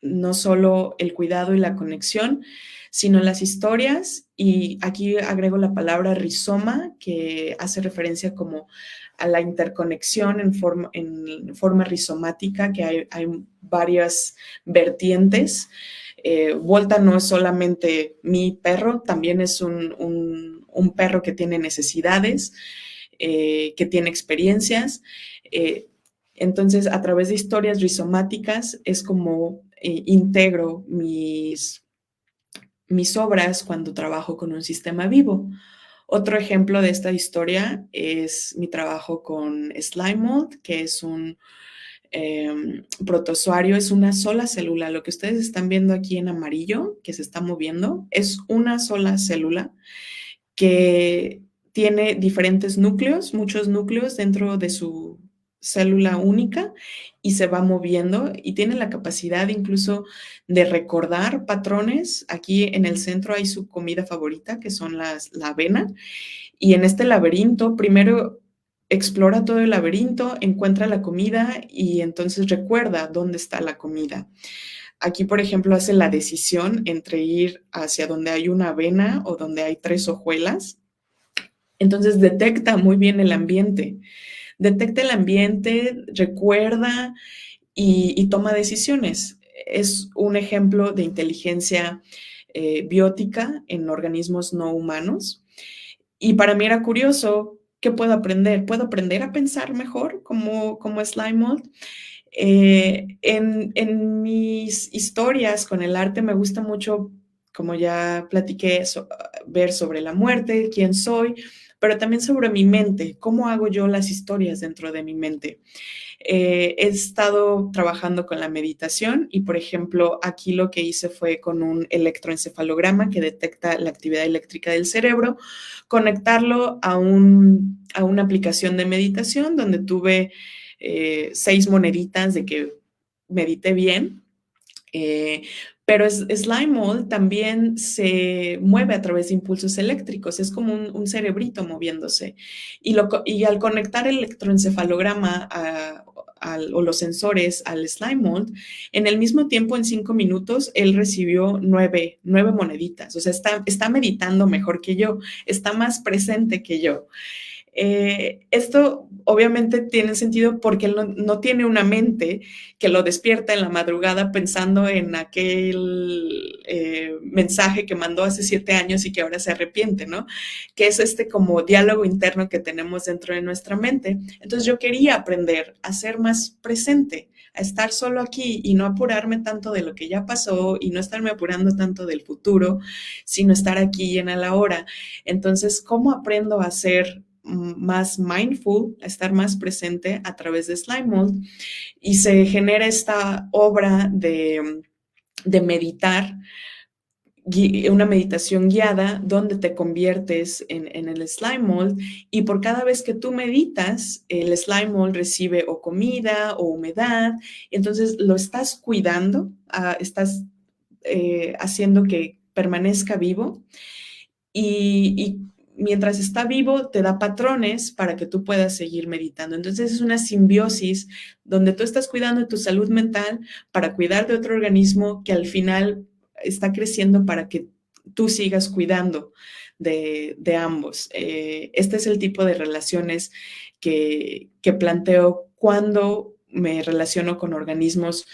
no solo el cuidado y la conexión, sino las historias, y aquí agrego la palabra rizoma, que hace referencia como a la interconexión en forma rizomática, que hay varias vertientes. Volta no es solamente mi perro, también es un perro que tiene necesidades, que tiene experiencias. Entonces, a través de historias rizomáticas es como integro mis obras cuando trabajo con un sistema vivo. Otro ejemplo de esta historia es mi trabajo con SlimeMold, que es un protozoario, es una sola célula. Lo que ustedes están viendo aquí en amarillo, que se está moviendo, es una sola célula que tiene diferentes núcleos, muchos núcleos dentro de su célula única y se va moviendo y tiene la capacidad incluso de recordar patrones. Aquí en el centro hay su comida favorita, que son la avena, y en este laberinto primero explora todo el laberinto, encuentra la comida y entonces recuerda dónde está la comida. Aquí, por ejemplo, hace la decisión entre ir hacia donde hay una avena o donde hay 3 hojuelas. Entonces detecta muy bien el ambiente. Detecta el ambiente, recuerda y toma decisiones. Es un ejemplo de inteligencia biótica en organismos no humanos. Y para mí era curioso, ¿qué puedo aprender? ¿Puedo aprender a pensar mejor como Slime Mold? En mis historias con el arte me gusta mucho, como ya platiqué, ver sobre la muerte, quién soy, pero también sobre mi mente, cómo hago yo las historias dentro de mi mente. He estado trabajando con la meditación y, por ejemplo, aquí lo que hice fue con un electroencefalograma que detecta la actividad eléctrica del cerebro, conectarlo a una aplicación de meditación donde tuve 6 moneditas de que medité bien. Pero Slime Mold también se mueve a través de impulsos eléctricos, es como un cerebrito moviéndose. Y al conectar el electroencefalograma o los sensores al Slime Mold, en el mismo tiempo, en 5 minutos, él recibió 9 moneditas. O sea, está meditando mejor que yo, está más presente que yo. Esto obviamente tiene sentido porque él no tiene una mente que lo despierta en la madrugada pensando en aquel mensaje que mandó hace 7 años y que ahora se arrepiente, ¿no? Que es este como diálogo interno que tenemos dentro de nuestra mente. Entonces yo quería aprender a ser más presente, a estar solo aquí y no apurarme tanto de lo que ya pasó y no estarme apurando tanto del futuro, sino estar aquí y en el ahora. Entonces, ¿cómo aprendo a ser más mindful, a estar más presente a través de Slime Mold? Y se genera esta obra de meditar, una meditación guiada donde te conviertes en el slime mold y por cada vez que tú meditas, el slime mold recibe o comida o humedad, entonces lo estás cuidando, estás haciendo que permanezca vivo y mientras está vivo te da patrones para que tú puedas seguir meditando. Entonces es una simbiosis donde tú estás cuidando de tu salud mental para cuidar de otro organismo que al final está creciendo para que tú sigas cuidando de ambos. Este es el tipo de relaciones que planteo cuando me relaciono con organismos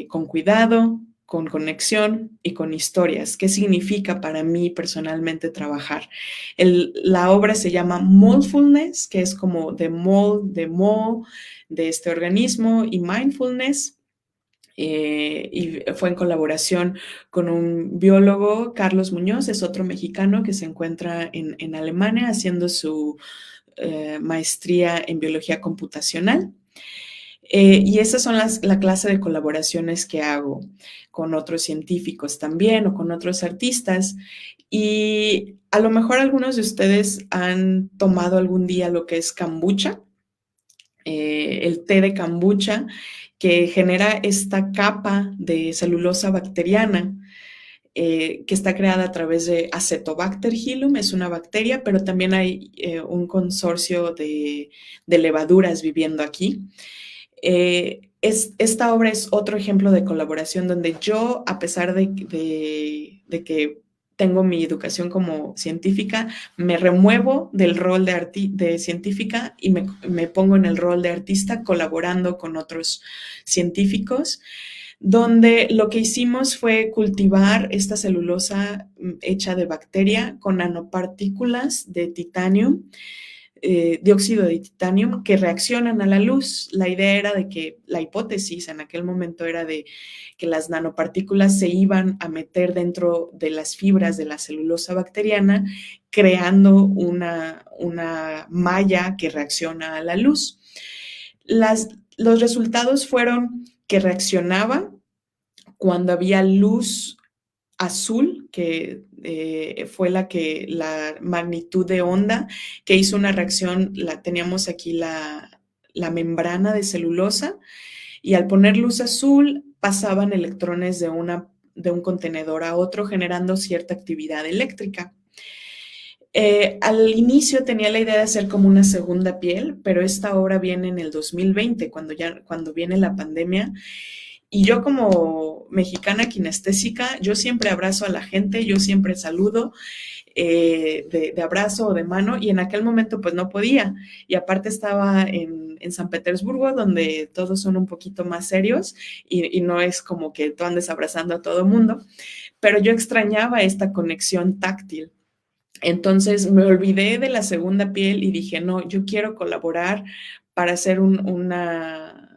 con cuidado, con conexión y con historias. ¿Qué significa para mí personalmente trabajar? La obra se llama Moldfulness, que es como de mold, de mo, de este organismo, y mindfulness. Y fue en colaboración con un biólogo, Carlos Muñoz, es otro mexicano que se encuentra en Alemania haciendo su maestría en biología computacional. Y esas son la clase de colaboraciones que hago con otros científicos también o con otros artistas. Y a lo mejor algunos de ustedes han tomado algún día lo que es kombucha, el té de kombucha, que genera esta capa de celulosa bacteriana que está creada a través de Acetobacter hilum, es una bacteria, pero también hay un consorcio de levaduras viviendo aquí. Esta obra es otro ejemplo de colaboración donde yo, a pesar de que tengo mi educación como científica, me remuevo del rol de científica y me pongo en el rol de artista colaborando con otros científicos, donde lo que hicimos fue cultivar esta celulosa hecha de bacteria con nanopartículas de titanio, dióxido de titanio, que reaccionan a la luz. La idea era de que, la hipótesis en aquel momento era de que las nanopartículas se iban a meter dentro de las fibras de la celulosa bacteriana, creando una malla que reacciona a la luz. Los resultados fueron que reaccionaba cuando había luz azul, que fue la magnitud de onda que hizo una reacción, teníamos aquí la membrana de celulosa y al poner luz azul pasaban electrones de un contenedor a otro generando cierta actividad eléctrica. Al inicio tenía la idea de hacer como una segunda piel, pero esta obra viene en el 2020, cuando viene la pandemia. Y yo como mexicana kinestésica, yo siempre abrazo a la gente, yo siempre saludo de abrazo o de mano, y en aquel momento pues no podía. Y aparte estaba en San Petersburgo, donde todos son un poquito más serios y no es como que tú andes abrazando a todo mundo, pero yo extrañaba esta conexión táctil. Entonces me olvidé de la segunda piel y dije, no, yo quiero colaborar para hacer una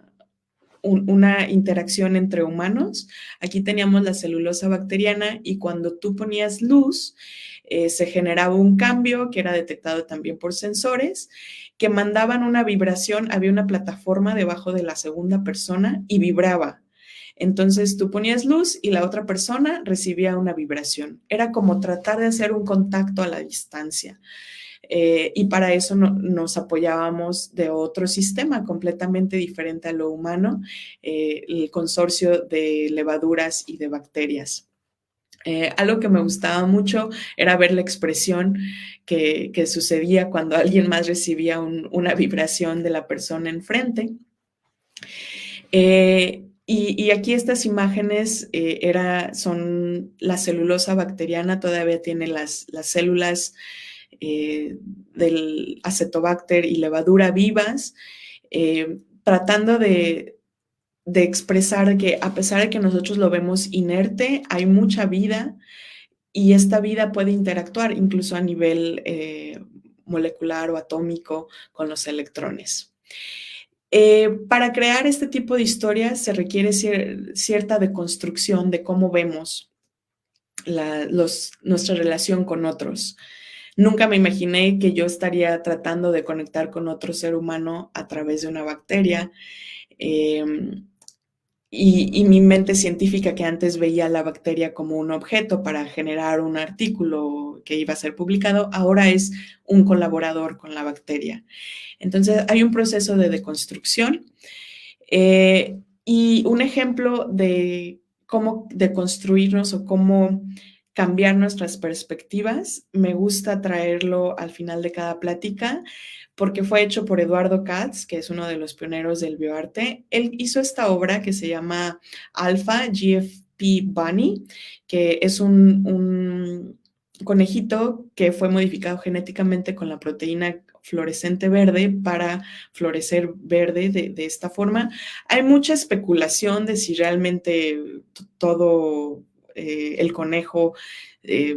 interacción entre humanos. Aquí teníamos la celulosa bacteriana y cuando tú ponías luz, se generaba un cambio que era detectado también por sensores que mandaban una vibración. Había una plataforma debajo de la segunda persona y vibraba. Entonces tú ponías luz y la otra persona recibía una vibración. Era como tratar de hacer un contacto a la distancia. Y para eso nos apoyábamos de otro sistema completamente diferente a lo humano, el consorcio de levaduras y de bacterias. Algo que me gustaba mucho era ver la expresión que sucedía cuando alguien más recibía una vibración de la persona enfrente. Y aquí estas imágenes son la celulosa bacteriana, todavía tiene las células del acetobacter y levadura vivas, tratando de expresar que a pesar de que nosotros lo vemos inerte, hay mucha vida y esta vida puede interactuar incluso a nivel molecular o atómico con los electrones. Para crear este tipo de historias se requiere cierta deconstrucción de cómo vemos nuestra relación con otros. Nunca me imaginé que yo estaría tratando de conectar con otro ser humano a través de una bacteria. Y mi mente científica, que antes veía la bacteria como un objeto para generar un artículo que iba a ser publicado, ahora es un colaborador con la bacteria. Entonces hay un proceso de deconstrucción. Y un ejemplo de cómo deconstruirnos o cómo cambiar nuestras perspectivas, me gusta traerlo al final de cada plática, porque fue hecho por Eduardo Katz, que es uno de los pioneros del bioarte. Él hizo esta obra que se llama Alpha GFP Bunny, que es un conejito que fue modificado genéticamente con la proteína fluorescente verde para florecer verde de esta forma. Hay mucha especulación de si realmente todo el conejo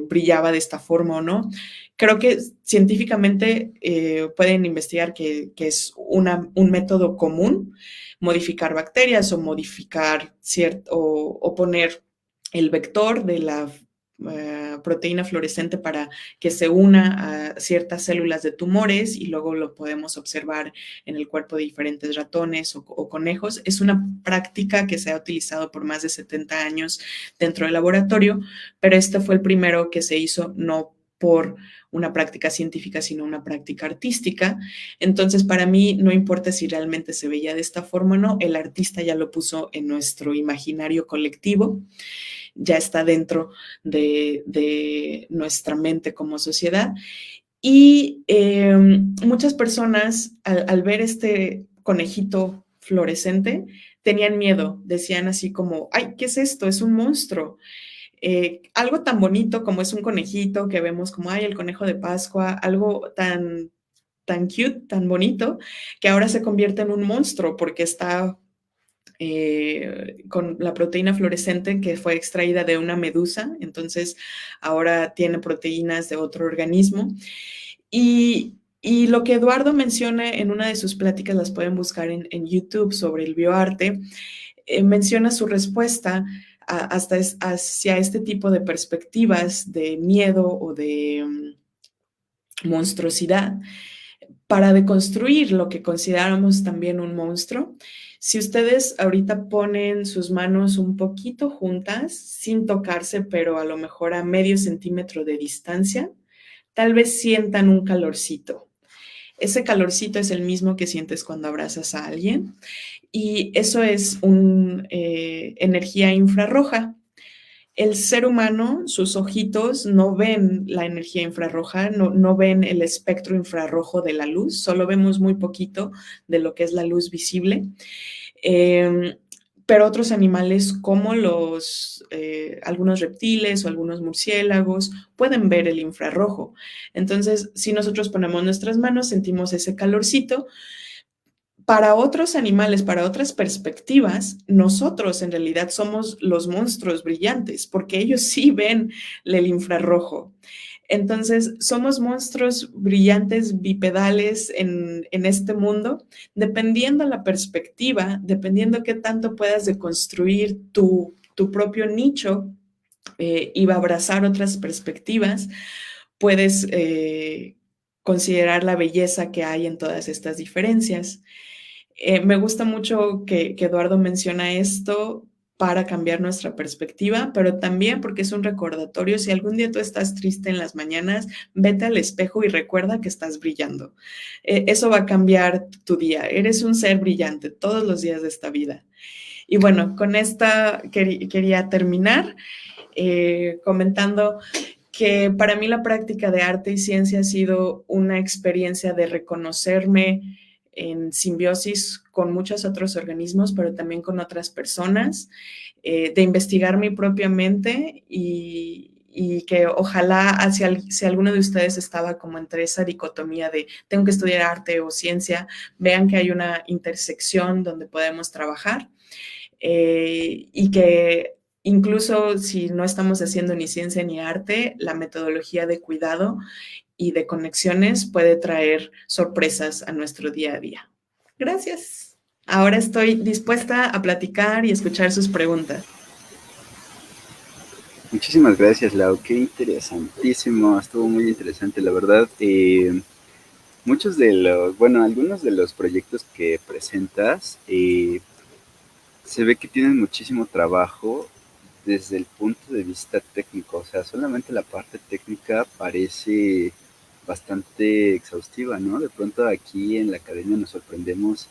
brillaba de esta forma o no. Creo que científicamente pueden investigar que es un método común modificar bacterias o modificar o poner el vector de la proteína fluorescente para que se una a ciertas células de tumores y luego lo podemos observar en el cuerpo de diferentes ratones o conejos. Es una práctica que se ha utilizado por más de 70 años dentro del laboratorio, pero este fue el primero que se hizo no por una práctica científica, sino una práctica artística. Entonces, para mí no importa si realmente se veía de esta forma o no, el artista ya lo puso en nuestro imaginario colectivo, ya está dentro de nuestra mente como sociedad. Y muchas personas al ver este conejito fluorescente tenían miedo, decían así como, ay, ¿qué es esto? Es un monstruo. Algo tan bonito como es un conejito que vemos como, ay, el conejo de Pascua, algo tan cute, tan bonito, que ahora se convierte en un monstruo porque está con la proteína fluorescente que fue extraída de una medusa, entonces ahora tiene proteínas de otro organismo. Y lo que Eduardo menciona en una de sus pláticas, las pueden buscar en YouTube, sobre el bioarte, menciona su respuesta hacia este tipo de perspectivas de miedo o de monstruosidad, para deconstruir lo que consideramos también un monstruo. Si ustedes ahorita ponen sus manos un poquito juntas, sin tocarse, pero a lo mejor a medio centímetro de distancia, tal vez sientan un calorcito. Ese calorcito es el mismo que sientes cuando abrazas a alguien y eso es una energía infrarroja. El ser humano, sus ojitos no ven la energía infrarroja, no ven el espectro infrarrojo de la luz, solo vemos muy poquito de lo que es la luz visible. Pero otros animales como algunos reptiles o algunos murciélagos pueden ver el infrarrojo. Entonces, si nosotros ponemos nuestras manos, sentimos ese calorcito. Para otros animales, para otras perspectivas, nosotros en realidad somos los monstruos brillantes, porque ellos sí ven el infrarrojo. Entonces, somos monstruos brillantes bipedales en este mundo, dependiendo la perspectiva, dependiendo qué tanto puedas deconstruir tu propio nicho y va a abrazar otras perspectivas, puedes considerar la belleza que hay en todas estas diferencias. Me gusta mucho que Eduardo menciona esto para cambiar nuestra perspectiva, pero también porque es un recordatorio, si algún día tú estás triste en las mañanas, vete al espejo y recuerda que estás brillando. Eso va a cambiar tu día. Eres un ser brillante todos los días de esta vida. Y bueno, con esta quería terminar comentando que para mí la práctica de arte y ciencia ha sido una experiencia de reconocerme en simbiosis con muchos otros organismos, pero también con otras personas, de investigar mi propia mente y que ojalá si alguno de ustedes estaba como entre esa dicotomía de tengo que estudiar arte o ciencia, vean que hay una intersección donde podemos trabajar y que incluso si no estamos haciendo ni ciencia ni arte, la metodología de cuidado y de conexiones puede traer sorpresas a nuestro día a día. Gracias. Ahora estoy dispuesta a platicar y escuchar sus preguntas. Muchísimas gracias, Lau. Qué interesantísimo. Estuvo muy interesante, la verdad. Muchos de los, bueno, algunos de los proyectos que presentas se ve que tienen muchísimo trabajo desde el punto de vista técnico. O sea, solamente la parte técnica parece bastante exhaustiva, ¿no? De pronto aquí en la academia nos sorprendemos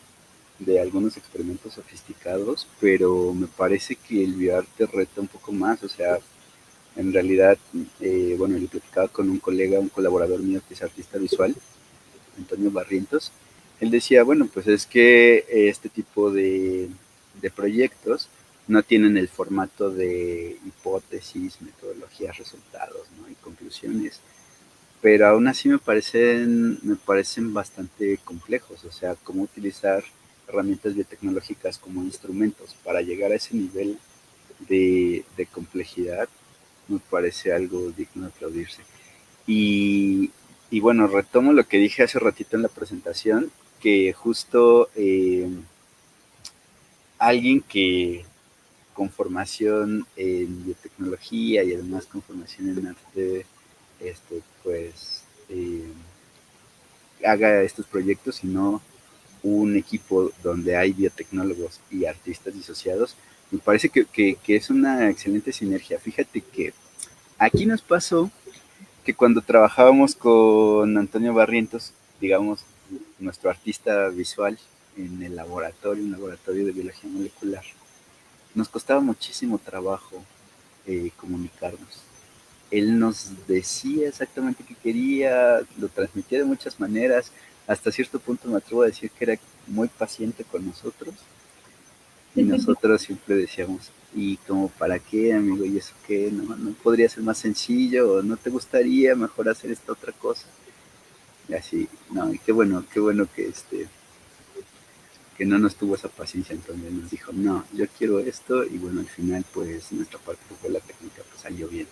de algunos experimentos sofisticados, pero me parece que el bioarte reta un poco más. O sea, en realidad, bueno, yo platicaba con un colega, un colaborador mío que es artista visual, Antonio Barrientos. Él decía, bueno, pues es que este tipo de proyectos no tienen el formato de hipótesis, metodologías, resultados, ¿no? Y conclusiones, pero aún así me parecen bastante complejos. O sea, cómo utilizar herramientas biotecnológicas como instrumentos para llegar a ese nivel de complejidad me parece algo digno de aplaudirse. Y, y bueno, retomo lo que dije hace ratito en la presentación, que justo alguien que con formación en biotecnología y además con formación en arte, pues haga estos proyectos, sino un equipo donde hay biotecnólogos y artistas disociados, me parece que es una excelente sinergia. Fíjate que aquí nos pasó que cuando trabajábamos con Antonio Barrientos, digamos, nuestro artista visual en el laboratorio, un laboratorio de biología molecular, nos costaba muchísimo trabajo comunicarnos. Él nos decía exactamente qué quería, lo transmitía de muchas maneras, hasta cierto punto me atrevo a decir que era muy paciente con nosotros, y nosotros siempre decíamos, ¿y como para qué, amigo? ¿Y eso qué? ¿No podría ser más sencillo? ¿O no te gustaría mejor hacer esta otra cosa? Y así, no, y qué bueno que no nos tuvo esa paciencia. Entonces nos dijo, no, yo quiero esto, y bueno, al final pues nuestra parte que fue la técnica pues salió bien.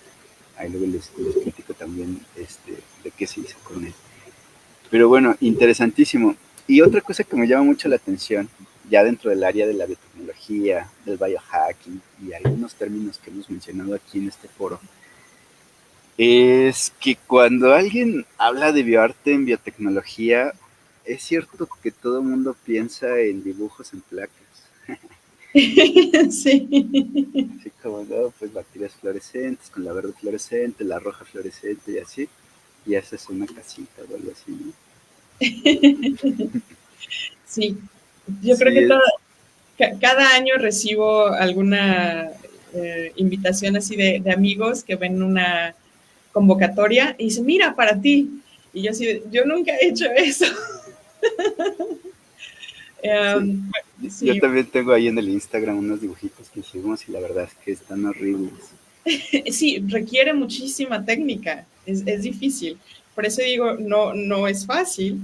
Ahí luego les platico también de qué se hizo con él. Pero bueno, interesantísimo. Y otra cosa que me llama mucho la atención, ya dentro del área de la biotecnología, del biohacking y algunos términos que hemos mencionado aquí en este foro, es que cuando alguien habla de bioarte en biotecnología, es cierto que todo el mundo piensa en dibujos en placas. Sí. Así como, no, pues bacterias fluorescentes, con la verde fluorescente, la roja fluorescente y así, y haces una casita o algo así, ¿no? Sí, yo creo Sí, que cada año recibo alguna invitación así de amigos que ven una convocatoria y dicen, mira, para ti. Y yo así, yo nunca he hecho eso. sí. Yo Sí, también tengo ahí en el Instagram unos dibujitos que hicimos y la verdad es que están horribles. sí, requiere muchísima técnica, es difícil. Por eso digo, no, no es fácil,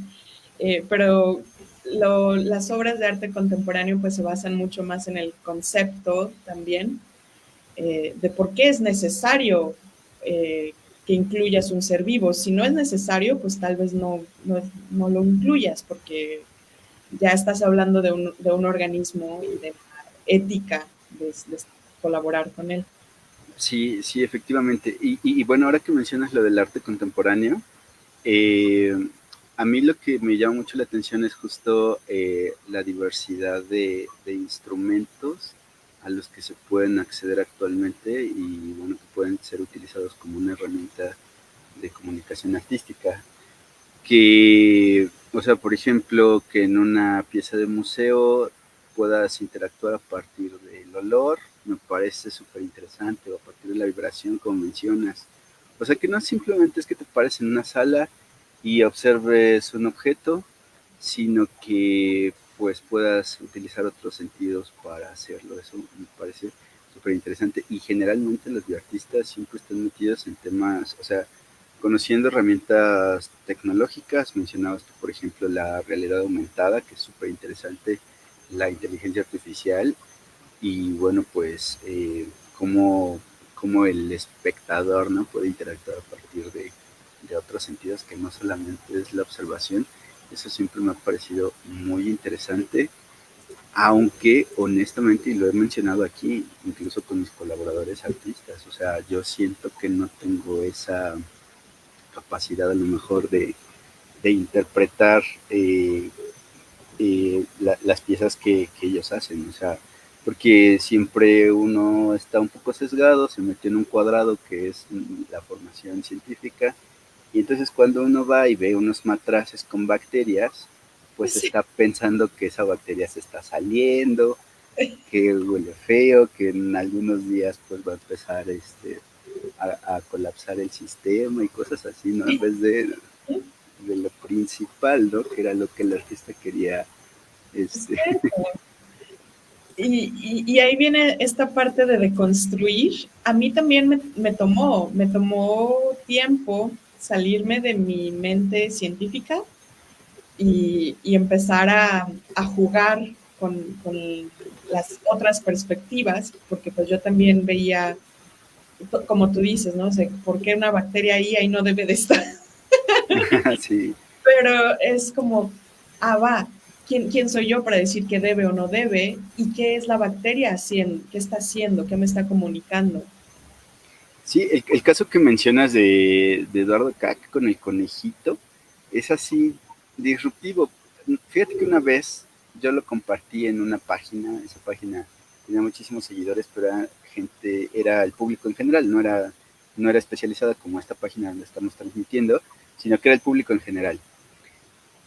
pero las obras de arte contemporáneo pues se basan mucho más en el concepto también, de por qué es necesario que incluyas un ser vivo. Si no es necesario, pues tal vez no lo incluyas, porque ya estás hablando de un organismo y de la ética de colaborar con él. Sí, sí, efectivamente. Y bueno, ahora que mencionas lo del arte contemporáneo, a mí lo que me llama mucho la atención es justo la diversidad de instrumentos a los que se pueden acceder actualmente y bueno, que pueden ser utilizados como una herramienta de comunicación artística. Que, o sea, por ejemplo, que en una pieza de museo puedas interactuar a partir del olor, me parece súper interesante, o a partir de la vibración, como mencionas. O sea, que no simplemente es que te pares en una sala y observes un objeto, sino que pues puedas utilizar otros sentidos para hacerlo. Eso me parece súper interesante. Y generalmente los artistas siempre están metidos en temas, o sea, conociendo herramientas tecnológicas. Mencionabas tú, por ejemplo, la realidad aumentada, que es súper interesante, la inteligencia artificial y bueno, pues cómo, cómo el espectador, ¿no?, puede interactuar a partir de otros sentidos que no solamente es la observación. Eso siempre me ha parecido muy interesante, aunque honestamente, y lo he mencionado aquí, incluso con mis colaboradores artistas, o sea, yo siento que no tengo esa capacidad a lo mejor de interpretar las piezas que ellos hacen, o sea, porque siempre uno está un poco sesgado, se metió en un cuadrado que es la formación científica, y entonces cuando uno va y ve unos matraces con bacterias, pues Sí. está pensando que esa bacteria se está saliendo, que huele feo, que en algunos días pues va a empezar a colapsar el sistema y cosas así, ¿no? En vez de lo principal, ¿no? Que era lo que el artista quería. Este... Y ahí viene esta parte de deconstruir. A mí también me tomó tiempo salirme de mi mente científica y empezar a jugar con las otras perspectivas, porque pues yo también veía, como tú dices, ¿no? O sea, ¿por qué una bacteria ahí no debe de estar? Sí, Pero es como, va, ¿quién soy yo para decir qué debe o no debe? ¿Y qué es la bacteria haciendo? ¿Qué está haciendo? ¿Qué me está comunicando? sí, el caso que mencionas de Eduardo Cac con el conejito es así disruptivo. Fíjate que una vez yo lo compartí en una página, esa página tenía muchísimos seguidores, pero era gente, era el público en general, no era especializada como esta página donde estamos transmitiendo, sino que era el público en general.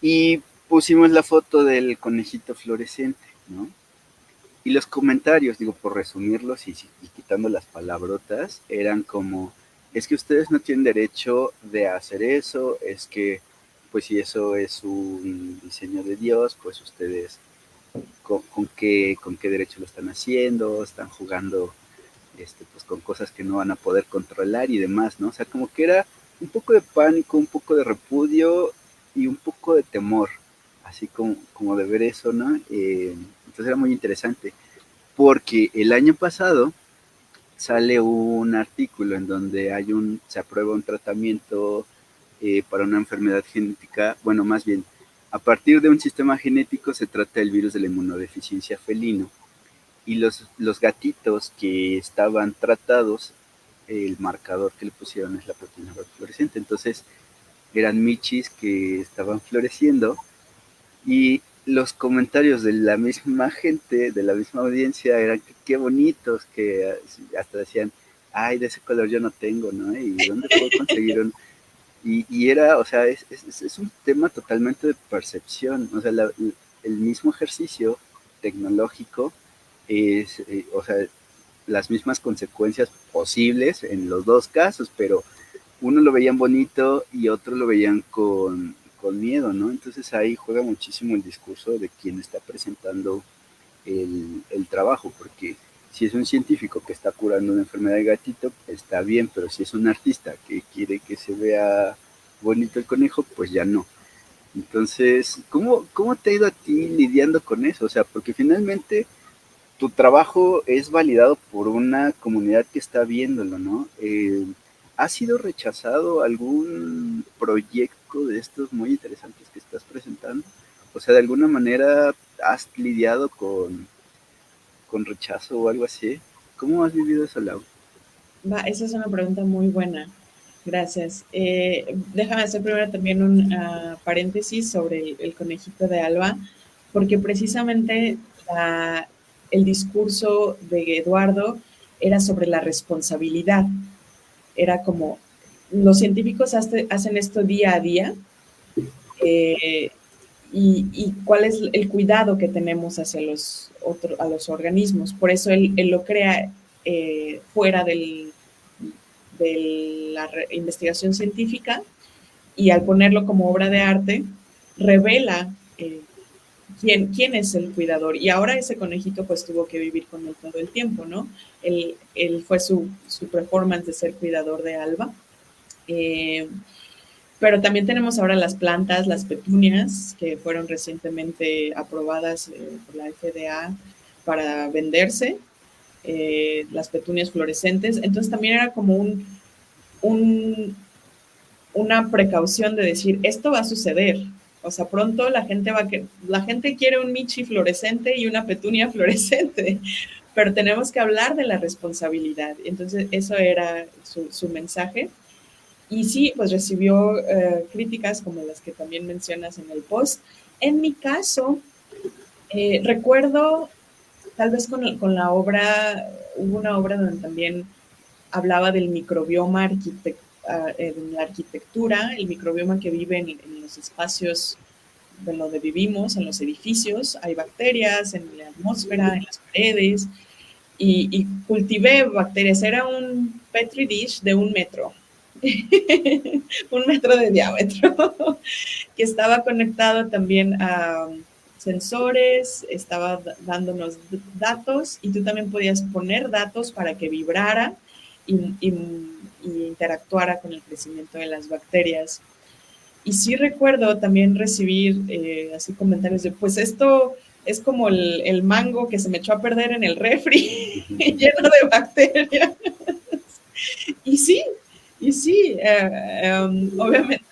Y pusimos la foto del conejito fluorescente, ¿no? Y los comentarios, digo, por resumirlos y quitando las palabrotas, eran como, es que ustedes no tienen derecho de hacer eso, es que, pues si eso es un diseño de Dios, pues ustedes con qué derecho lo están haciendo, están jugando pues con cosas que no van a poder controlar y demás, ¿no? O sea, como que era un poco de pánico, un poco de repudio y un poco de temor, así como de ver eso, ¿no? Entonces era muy interesante porque el año pasado sale un artículo en donde se aprueba un tratamiento para una enfermedad genética, bueno, más bien, a partir de un sistema genético se trata el virus de la inmunodeficiencia felino. Y los gatitos que estaban tratados, el marcador que le pusieron es la proteína fluorescente. Entonces, eran michis que estaban floreciendo y los comentarios de la misma gente, de la misma audiencia, eran que qué bonitos, que hasta decían, ay, de ese color yo no tengo, ¿no? ¿Y dónde puedo conseguir un? Y era, o sea, es un tema totalmente de percepción. O sea, el mismo ejercicio tecnológico es, o sea, las mismas consecuencias posibles en los dos casos, pero uno lo veían bonito y otro lo veían con miedo, ¿no? Entonces ahí juega muchísimo el discurso de quien está presentando el trabajo, porque si es un científico que está curando una enfermedad de gatito, está bien, pero si es un artista que quiere que se vea bonito el conejo, pues ya no. Entonces, ¿cómo te ha ido a ti lidiando con eso? O sea, porque finalmente tu trabajo es validado por una comunidad que está viéndolo, ¿no? ¿Ha sido rechazado algún proyecto de estos muy interesantes que estás presentando? O sea, de alguna manera has lidiado con rechazo o algo así. ¿Cómo has vivido eso, Lau? Esa es una pregunta muy buena. Gracias. Déjame hacer primero también un paréntesis sobre el conejito de Alba, porque precisamente el discurso de Eduardo era sobre la responsabilidad. Era como, los científicos hacen esto día a día, eh, y cuál es el cuidado que tenemos hacia a los organismos. Por eso él lo crea fuera de la investigación científica, y al ponerlo como obra de arte, revela quién es el cuidador. Y ahora ese conejito pues tuvo que vivir con él todo el tiempo, ¿no? Él fue su performance de ser cuidador de Alba. Pero también tenemos ahora las plantas, las petunias, que fueron recientemente aprobadas por la FDA para venderse, las petunias fluorescentes. Entonces también era como un, una precaución de decir, esto va a suceder. O sea, pronto la gente quiere un michi fluorescente y una petunia fluorescente, pero tenemos que hablar de la responsabilidad. Entonces, eso era su mensaje. Y sí, pues recibió críticas como las que también mencionas en el post. En mi caso, recuerdo, tal vez con la obra, hubo una obra donde también hablaba del microbioma en la arquitectura, el microbioma que vive en los espacios de donde vivimos, en los edificios. Hay bacterias en la atmósfera, en las paredes, y cultivé bacterias. Era un petri dish de 1 metro. 1 metro de diámetro, que estaba conectado también a sensores, estaba dándonos datos, y tú también podías poner datos para que vibrara y interactuara con el crecimiento de las bacterias. Y sí recuerdo también recibir así comentarios de, pues esto es como el mango que se me echó a perder en el refri, lleno de bacterias. Y sí, obviamente,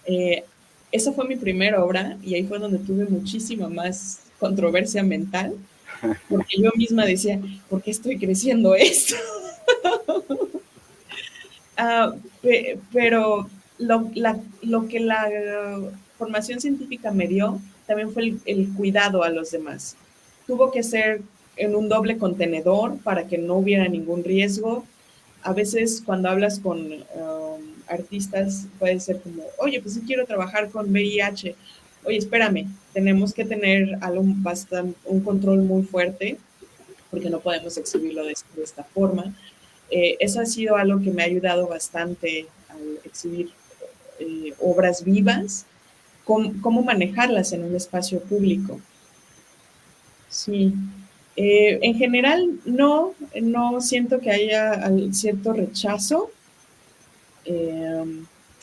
eh, esa fue mi primera obra, y ahí fue donde tuve muchísima más controversia mental, porque yo misma decía, ¿por qué estoy creciendo esto? Pero lo que la formación científica me dio también fue el cuidado a los demás. Tuvo que ser en un doble contenedor para que no hubiera ningún riesgo. A veces cuando hablas con artistas puede ser como, oye, pues sí quiero trabajar con VIH. Oye, espérame, tenemos que tener un control muy fuerte, porque no podemos exhibirlo de esta forma. Eso ha sido algo que me ha ayudado bastante al exhibir obras vivas, cómo manejarlas en un espacio público. Sí. En general, no siento que haya cierto rechazo.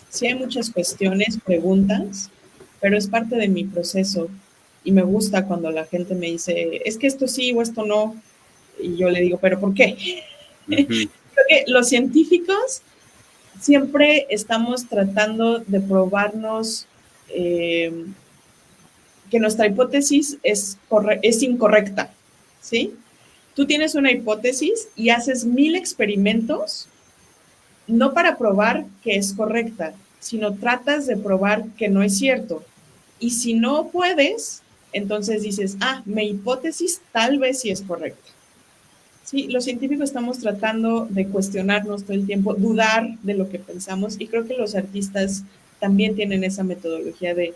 Sí hay muchas cuestiones, preguntas, pero es parte de mi proceso, y me gusta cuando la gente me dice, es que esto sí o esto no, y yo le digo, ¿pero por qué? Creo que los científicos siempre estamos tratando de probarnos que nuestra hipótesis es incorrecta, ¿sí? Tú tienes una hipótesis y haces 1000 experimentos, no para probar que es correcta, sino tratas de probar que no es cierto. Y si no puedes, entonces dices, mi hipótesis tal vez sí es correcta. Sí, los científicos estamos tratando de cuestionarnos todo el tiempo, dudar de lo que pensamos, y creo que los artistas también tienen esa metodología de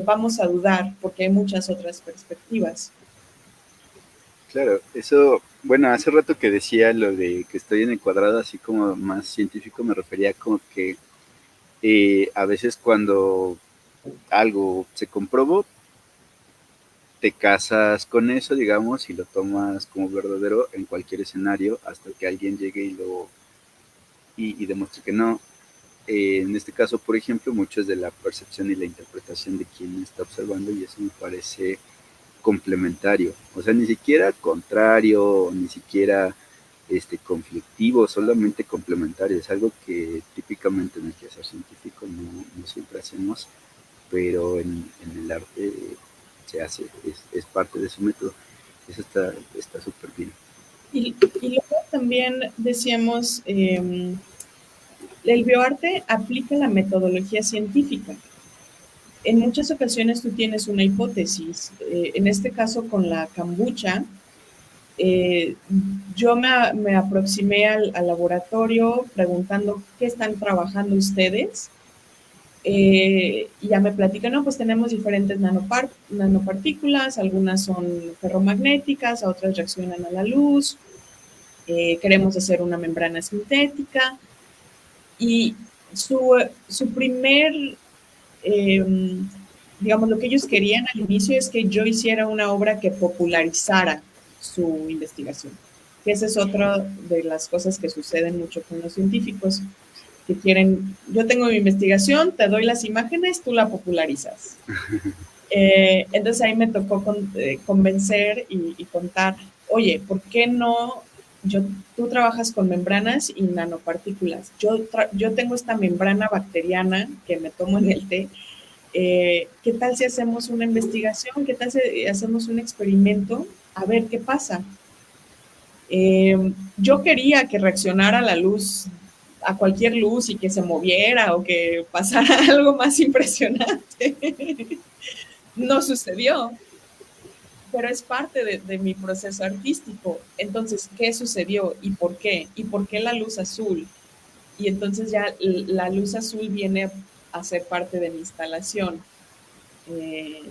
vamos a dudar porque hay muchas otras perspectivas. Claro, eso, bueno, hace rato que decía lo de que estoy en el cuadrado así como más científico, me refería como que a veces cuando algo se comprobó, te casas con eso, digamos, y lo tomas como verdadero en cualquier escenario hasta que alguien llegue y demuestre que no. En este caso, por ejemplo, mucho es de la percepción y la interpretación de quien está observando y eso me parece complementario, o sea, ni siquiera contrario, ni siquiera conflictivo, solamente complementario, es algo que típicamente en el quehacer científico no siempre hacemos, pero en el arte se hace, es parte de su método, eso está súper bien. Y luego también decíamos, el bioarte aplica la metodología científica. En muchas ocasiones tú tienes una hipótesis, en este caso con la kombucha, eh, yo me aproximé al laboratorio preguntando qué están trabajando ustedes, y ya me platican, no, pues tenemos diferentes nanopartículas, algunas son ferromagnéticas, otras reaccionan a la luz, queremos hacer una membrana sintética, y su primer, eh, digamos, lo que ellos querían al inicio es que yo hiciera una obra que popularizara su investigación. Que esa es otra de las cosas que suceden mucho con los científicos, que quieren, yo tengo mi investigación, te doy las imágenes, tú la popularizas. Entonces ahí me tocó convencer y contar, oye, ¿por qué no? Yo, tú trabajas con membranas y nanopartículas. Yo tengo esta membrana bacteriana que me tomo en el té. ¿Qué tal si hacemos una investigación? ¿Qué tal si hacemos un experimento? A ver qué pasa. Yo quería que reaccionara a la luz, a cualquier luz y que se moviera o que pasara algo más impresionante. No sucedió, pero es parte de mi proceso artístico. Entonces, ¿qué sucedió y por qué? ¿Y por qué la luz azul? Y entonces ya la luz azul viene a ser parte de mi instalación. Eh,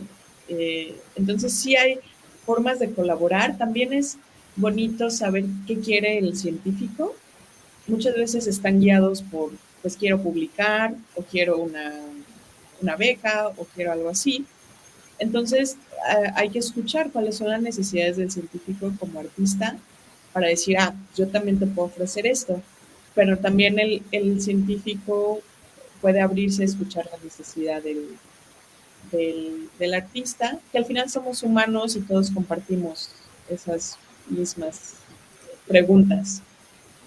entonces sí hay formas de colaborar. También es bonito saber qué quiere el científico. Muchas veces están guiados por, pues quiero publicar o quiero una beca o quiero algo así. Entonces, hay que escuchar cuáles son las necesidades del científico como artista para decir, ah, yo también te puedo ofrecer esto, pero también el científico puede abrirse a escuchar la necesidad del artista, que al final somos humanos y todos compartimos esas mismas preguntas.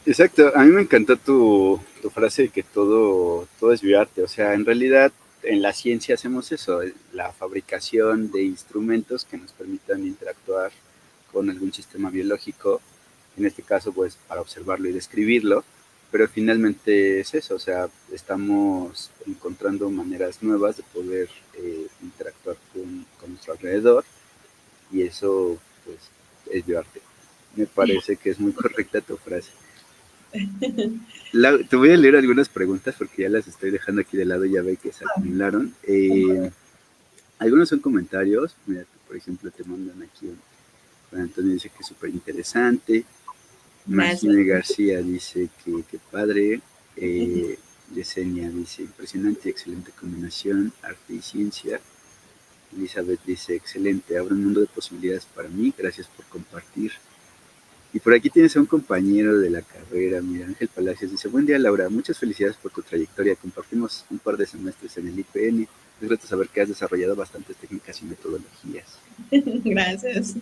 Exacto, a mí me encantó tu frase de que todo es bioarte, o sea, en realidad en la ciencia hacemos eso, la fabricación de instrumentos que nos permitan interactuar con algún sistema biológico, en este caso pues para observarlo y describirlo, pero finalmente es eso, o sea, estamos encontrando maneras nuevas de poder interactuar con nuestro alrededor y eso pues es bioarte. Me parece que es muy correcta tu frase. Te voy a leer algunas preguntas porque ya las estoy dejando aquí de lado, ya ve que se acumularon. Algunos son comentarios, mira, por ejemplo, te mandan aquí, Juan Antonio dice que es súper interesante, Gracias. Magine García dice que padre, Yesenia dice impresionante y excelente combinación, arte y ciencia, Elizabeth dice excelente, abre un mundo de posibilidades para mí, gracias por compartir. Y por aquí tienes a un compañero de la carrera, mira, Ángel Palacios, dice, buen día Laura, muchas felicidades por tu trayectoria, compartimos un par de semestres en el IPN, es grato saber que has desarrollado bastantes técnicas y metodologías. Gracias.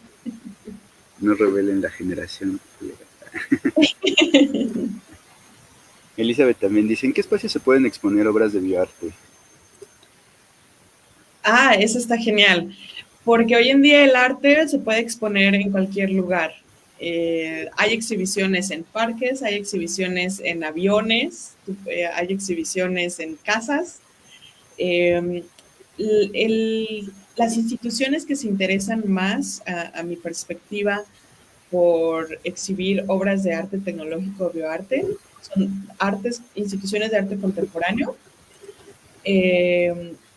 No revelen la generación. Elizabeth también dice, ¿en qué espacio se pueden exponer obras de bioarte? Ah, eso está genial, porque hoy en día el arte se puede exponer en cualquier lugar. Hay exhibiciones en parques, hay exhibiciones en aviones, hay exhibiciones en casas. Eh, las instituciones que se interesan más, a mi perspectiva, por exhibir obras de arte tecnológico o bioarte. Son instituciones de arte contemporáneo,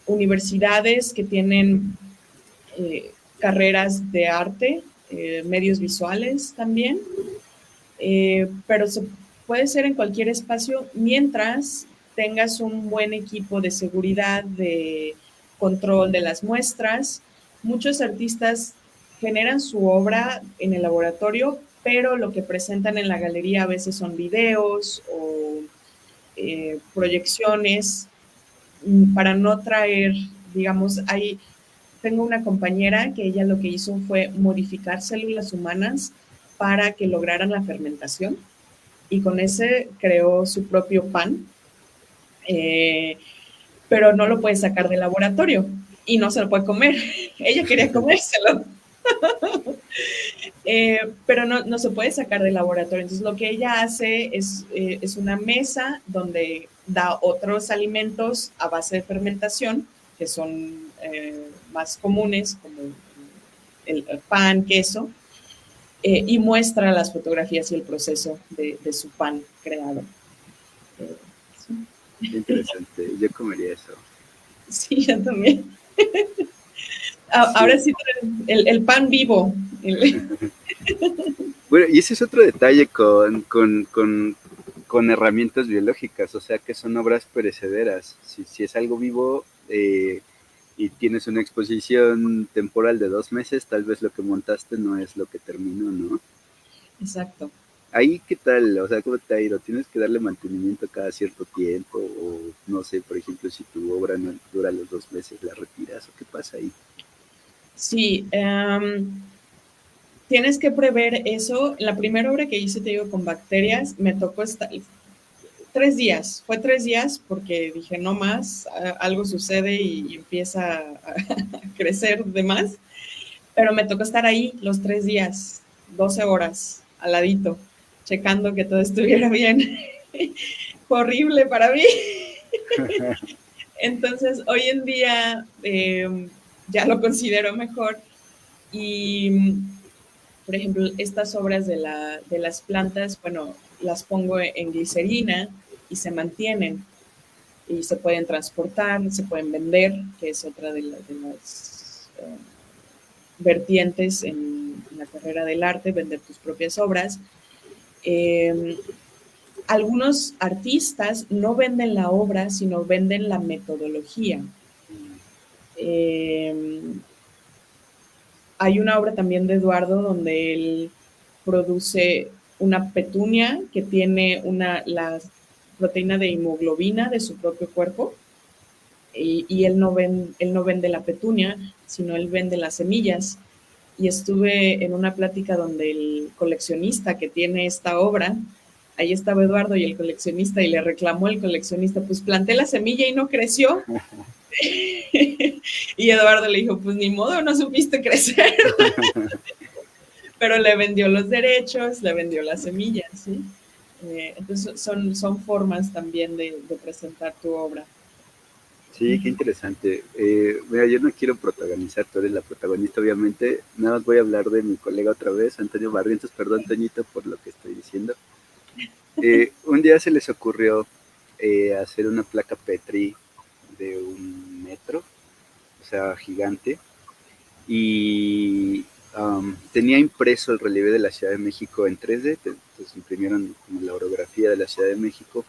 universidades que tienen carreras de arte, medios visuales también, pero puede ser en cualquier espacio mientras tengas un buen equipo de seguridad, de control de las muestras. Muchos artistas generan su obra en el laboratorio, pero lo que presentan en la galería a veces son videos o proyecciones para no traer, digamos, tengo una compañera que ella lo que hizo fue modificar células humanas para que lograran la fermentación y con ese creó su propio pan, pero no lo puede sacar del laboratorio y no se lo puede comer. Ella quería comérselo. Pero no se puede sacar del laboratorio. Entonces lo que ella hace es una mesa donde da otros alimentos a base de fermentación, que son más comunes, como el pan, queso, y muestra las fotografías y el proceso de su pan creado. Sí. Qué interesante, yo comería eso. Sí, yo también. Ahora sí, el pan vivo. Bueno, y ese es otro detalle con herramientas biológicas, o sea que son obras perecederas. Si es algo vivo y tienes una exposición temporal de 2 meses, tal vez lo que montaste no es lo que terminó, ¿no? Exacto. Ahí, ¿qué tal? O sea, ¿cómo te ha ido? ¿Tienes que darle mantenimiento cada cierto tiempo? O no sé, por ejemplo, si tu obra no dura los 2 meses, ¿la retiras o qué pasa ahí? Sí, tienes que prever eso. La primera obra que hice, te digo, con bacterias, me tocó 3 días. Fue 3 días porque dije, no más, algo sucede y empieza a crecer de más. Pero me tocó estar ahí los 3 días, 12 horas, al ladito, checando que todo estuviera bien. Fue horrible para mí. Entonces, hoy en día ya lo considero mejor y, por ejemplo, estas obras de las plantas, bueno, las pongo en glicerina y se mantienen y se pueden transportar, se pueden vender, que es otra de las vertientes en la carrera del arte, vender tus propias obras. Algunos artistas no venden la obra, sino venden la metodología. Hay una obra también de Eduardo donde él produce una petunia que tiene la proteína de hemoglobina de su propio cuerpo y él no vende la petunia, sino él vende las semillas. Y estuve en una plática donde el coleccionista que tiene esta obra, ahí estaba Eduardo y el coleccionista, y le reclamó el coleccionista, pues planté la semilla y no creció. Y Eduardo le dijo, pues ni modo, no supiste crecer. Pero le vendió los derechos, le vendió las semillas, ¿sí? Entonces son formas también de presentar tu obra. Sí, qué interesante. Mira, yo no quiero protagonizar, tú eres la protagonista, obviamente. Nada más voy a hablar de mi colega otra vez, Antonio Barrientos. Perdón, Toñito, por lo que estoy diciendo. Un día se les ocurrió hacer una placa Petri de 1 metro, o sea, gigante, y tenía impreso el relieve de la Ciudad de México en 3D, entonces imprimieron como la orografía de la Ciudad de México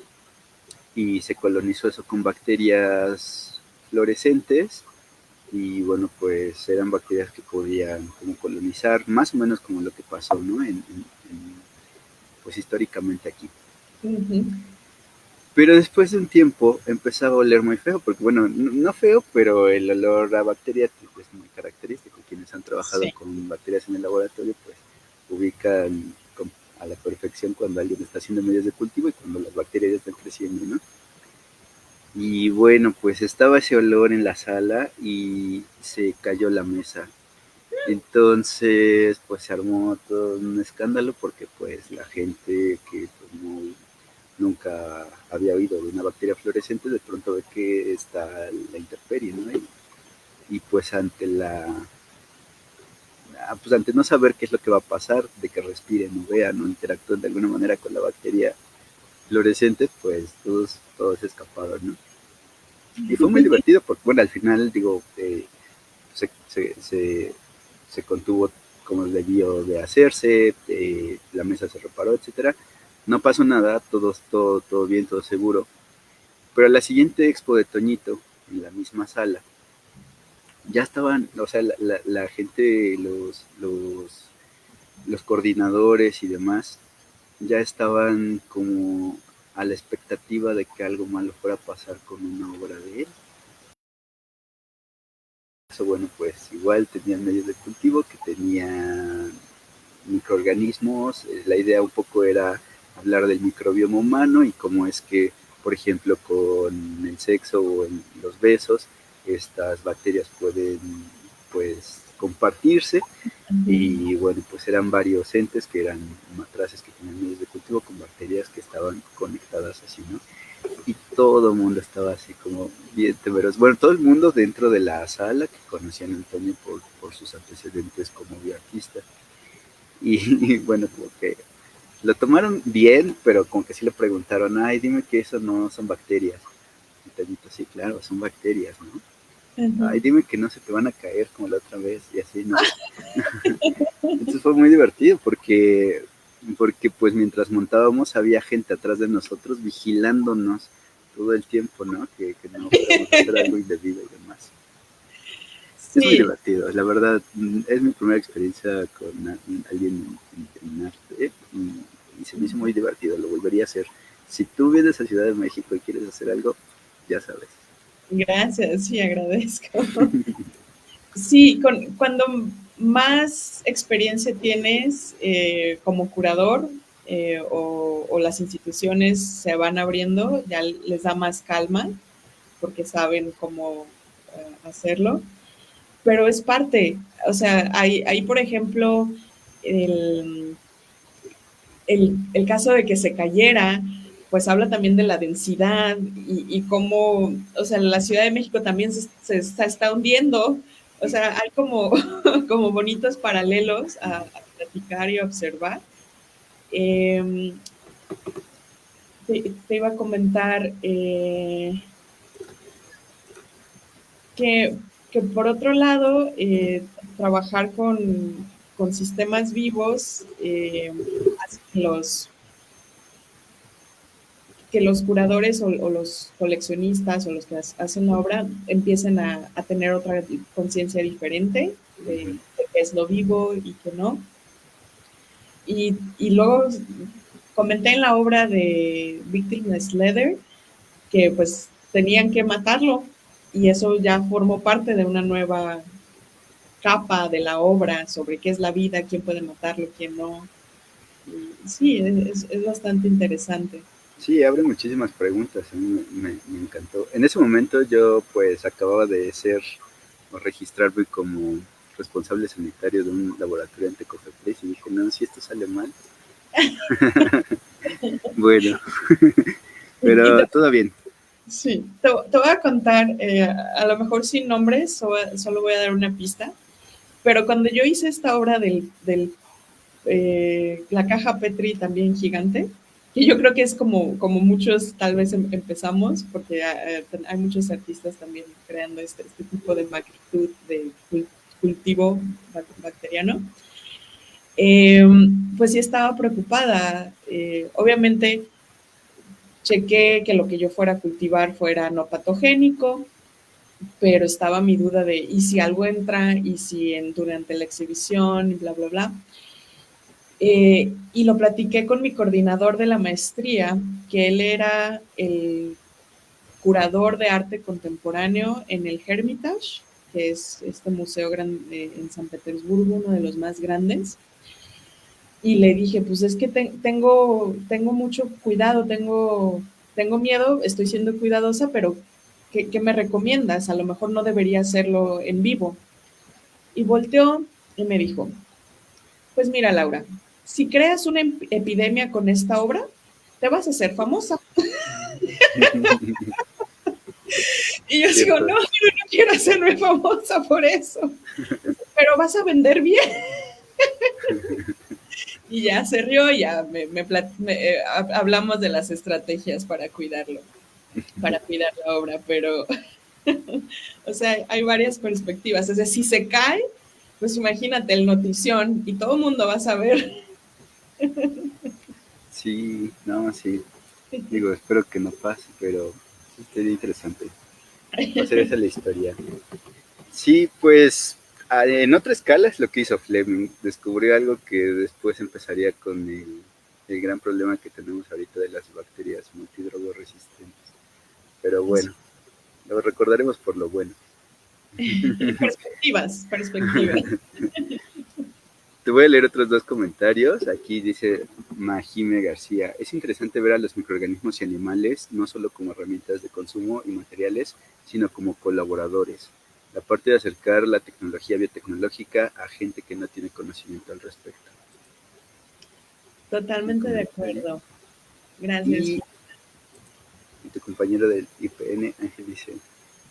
y se colonizó eso con bacterias fluorescentes y bueno, pues eran bacterias que podían como colonizar, más o menos como lo que pasó, ¿no? Pues históricamente aquí. Uh-huh. Pero después de un tiempo empezaba a oler muy feo, porque bueno, no feo, pero el olor a bacterias es muy característico. Quienes han trabajado Sí. con bacterias en el laboratorio, pues ubican a la perfección cuando alguien está haciendo medios de cultivo y cuando las bacterias están creciendo, ¿no? Y bueno, pues estaba ese olor en la sala y se cayó la mesa. Entonces, pues se armó todo un escándalo porque pues la gente que pues, nunca había oído de una bacteria fluorescente, de pronto ve que está la intemperie, ¿no? Y pues ante pues ante no saber qué es lo que va a pasar, de que respiren o vean o interactúen de alguna manera con la bacteria fluorescente, pues todos escaparon, ¿no? Y fue muy divertido porque, bueno, al final, digo, se, se, se, se contuvo como debió de hacerse, la mesa se reparó, etcétera. No pasó nada, todo bien, todo seguro. Pero la siguiente expo de Toñito, en la misma sala, ya estaban, o sea, la gente, los coordinadores y demás, ya estaban como a la expectativa de que algo malo fuera a pasar con una obra de él. Eso, bueno, pues igual tenían medios de cultivo que tenían microorganismos. La idea un poco era hablar del microbioma humano y cómo es que, por ejemplo, con el sexo o en los besos, estas bacterias pueden, pues, compartirse. Y bueno, pues eran varios entes que eran matraces que tenían medios de cultivo con bacterias que estaban conectadas así, ¿no? Y todo el mundo estaba así como bien temeroso. Bueno, todo el mundo dentro de la sala que conocían a Antonio por sus antecedentes como bioartista. Y bueno, como que lo tomaron bien, pero como que sí le preguntaron, ay, dime que eso no son bacterias. Y Toñito, sí, claro, son bacterias, ¿no? Ay, dime que no se te van a caer como la otra vez, y así, ¿no? Entonces fue muy divertido porque pues mientras montábamos había gente atrás de nosotros vigilándonos todo el tiempo, ¿no? Que no fuéramos a hacer algo indebido y demás. Es muy Sí, divertido, la verdad, es mi primera experiencia con alguien en arte y se me hizo muy divertido, lo volvería a hacer. Si tú vienes a Ciudad de México y quieres hacer algo, ya sabes. gracias, sí, agradezco. Sí, cuando más experiencia tienes como curador o las instituciones se van abriendo, ya les da más calma porque saben cómo hacerlo, pero es parte, o sea, hay por ejemplo, el, el caso de que se cayera, pues habla también de la densidad y cómo, o sea, la Ciudad de México también está hundiendo. O sea, hay como, como bonitos paralelos a platicar y a observar. Eh, te iba a comentar que, que, por otro lado, trabajar con sistemas vivos hace que los curadores o los coleccionistas o los que hacen la obra empiecen a tener otra conciencia diferente de qué es lo vivo y qué no. Y luego comenté en la obra de Victimless Leather que pues tenían que matarlo y eso ya formó parte de una nueva capa de la obra sobre qué es la vida, quién puede matarlo, quién no. Y sí, es bastante interesante. Sí, abre muchísimas preguntas, a mí me encantó. En ese momento yo pues acababa de ser o registrarme como responsable sanitario de un laboratorio ante Cofepris y dije, no, si esto sale mal, bueno, pero todo bien. Sí, te voy a contar, a lo mejor sin nombres, solo voy a dar una pista, pero cuando yo hice esta obra la caja Petri también gigante, que yo creo que es como muchos tal vez empezamos, porque hay muchos artistas también creando este tipo de magnitud de cultivo bacteriano, pues sí estaba preocupada. Obviamente chequé que lo que yo fuera a cultivar fuera no patogénico, pero estaba mi duda de, ¿y si algo entra? ¿Y si durante la exhibición? Y bla, bla, bla. Y lo platiqué con mi coordinador de la maestría, que él era el curador de arte contemporáneo en el Hermitage, que es este museo grande en San Petersburgo, uno de los más grandes. Y le dije, pues es que tengo mucho cuidado, tengo miedo, estoy siendo cuidadosa, pero ¿qué me recomiendas? A lo mejor no debería hacerlo en vivo. Y volteó y me dijo, pues mira, Laura, si creas una epidemia con esta obra, te vas a hacer famosa. Y yo digo, Cierto. no, yo no quiero hacerme famosa por eso. pero vas a vender bien. Y ya se rió, ya hablamos de las estrategias para cuidarlo, para cuidar la obra, pero, o sea, hay varias perspectivas. O sea, si se cae, pues imagínate el notición y todo el mundo va a saber. Sí, no, sí. Digo, espero que no pase, pero sí sería interesante. Va a ser esa la historia. Sí, pues en otra escala es lo que hizo Fleming. Descubrió algo que después empezaría con el gran problema que tenemos ahorita de las bacterias multidrogoresistentes. Pero bueno, lo recordaremos por lo bueno. Perspectivas, perspectivas. Te voy a leer otros dos comentarios. Aquí dice Majime García. Es interesante ver a los microorganismos y animales no solo como herramientas de consumo y materiales, sino como colaboradores. La parte de acercar la tecnología biotecnológica a gente que no tiene conocimiento al respecto. Totalmente de acuerdo. Gracias. Y, y tu compañero del IPN, Ángel, dice,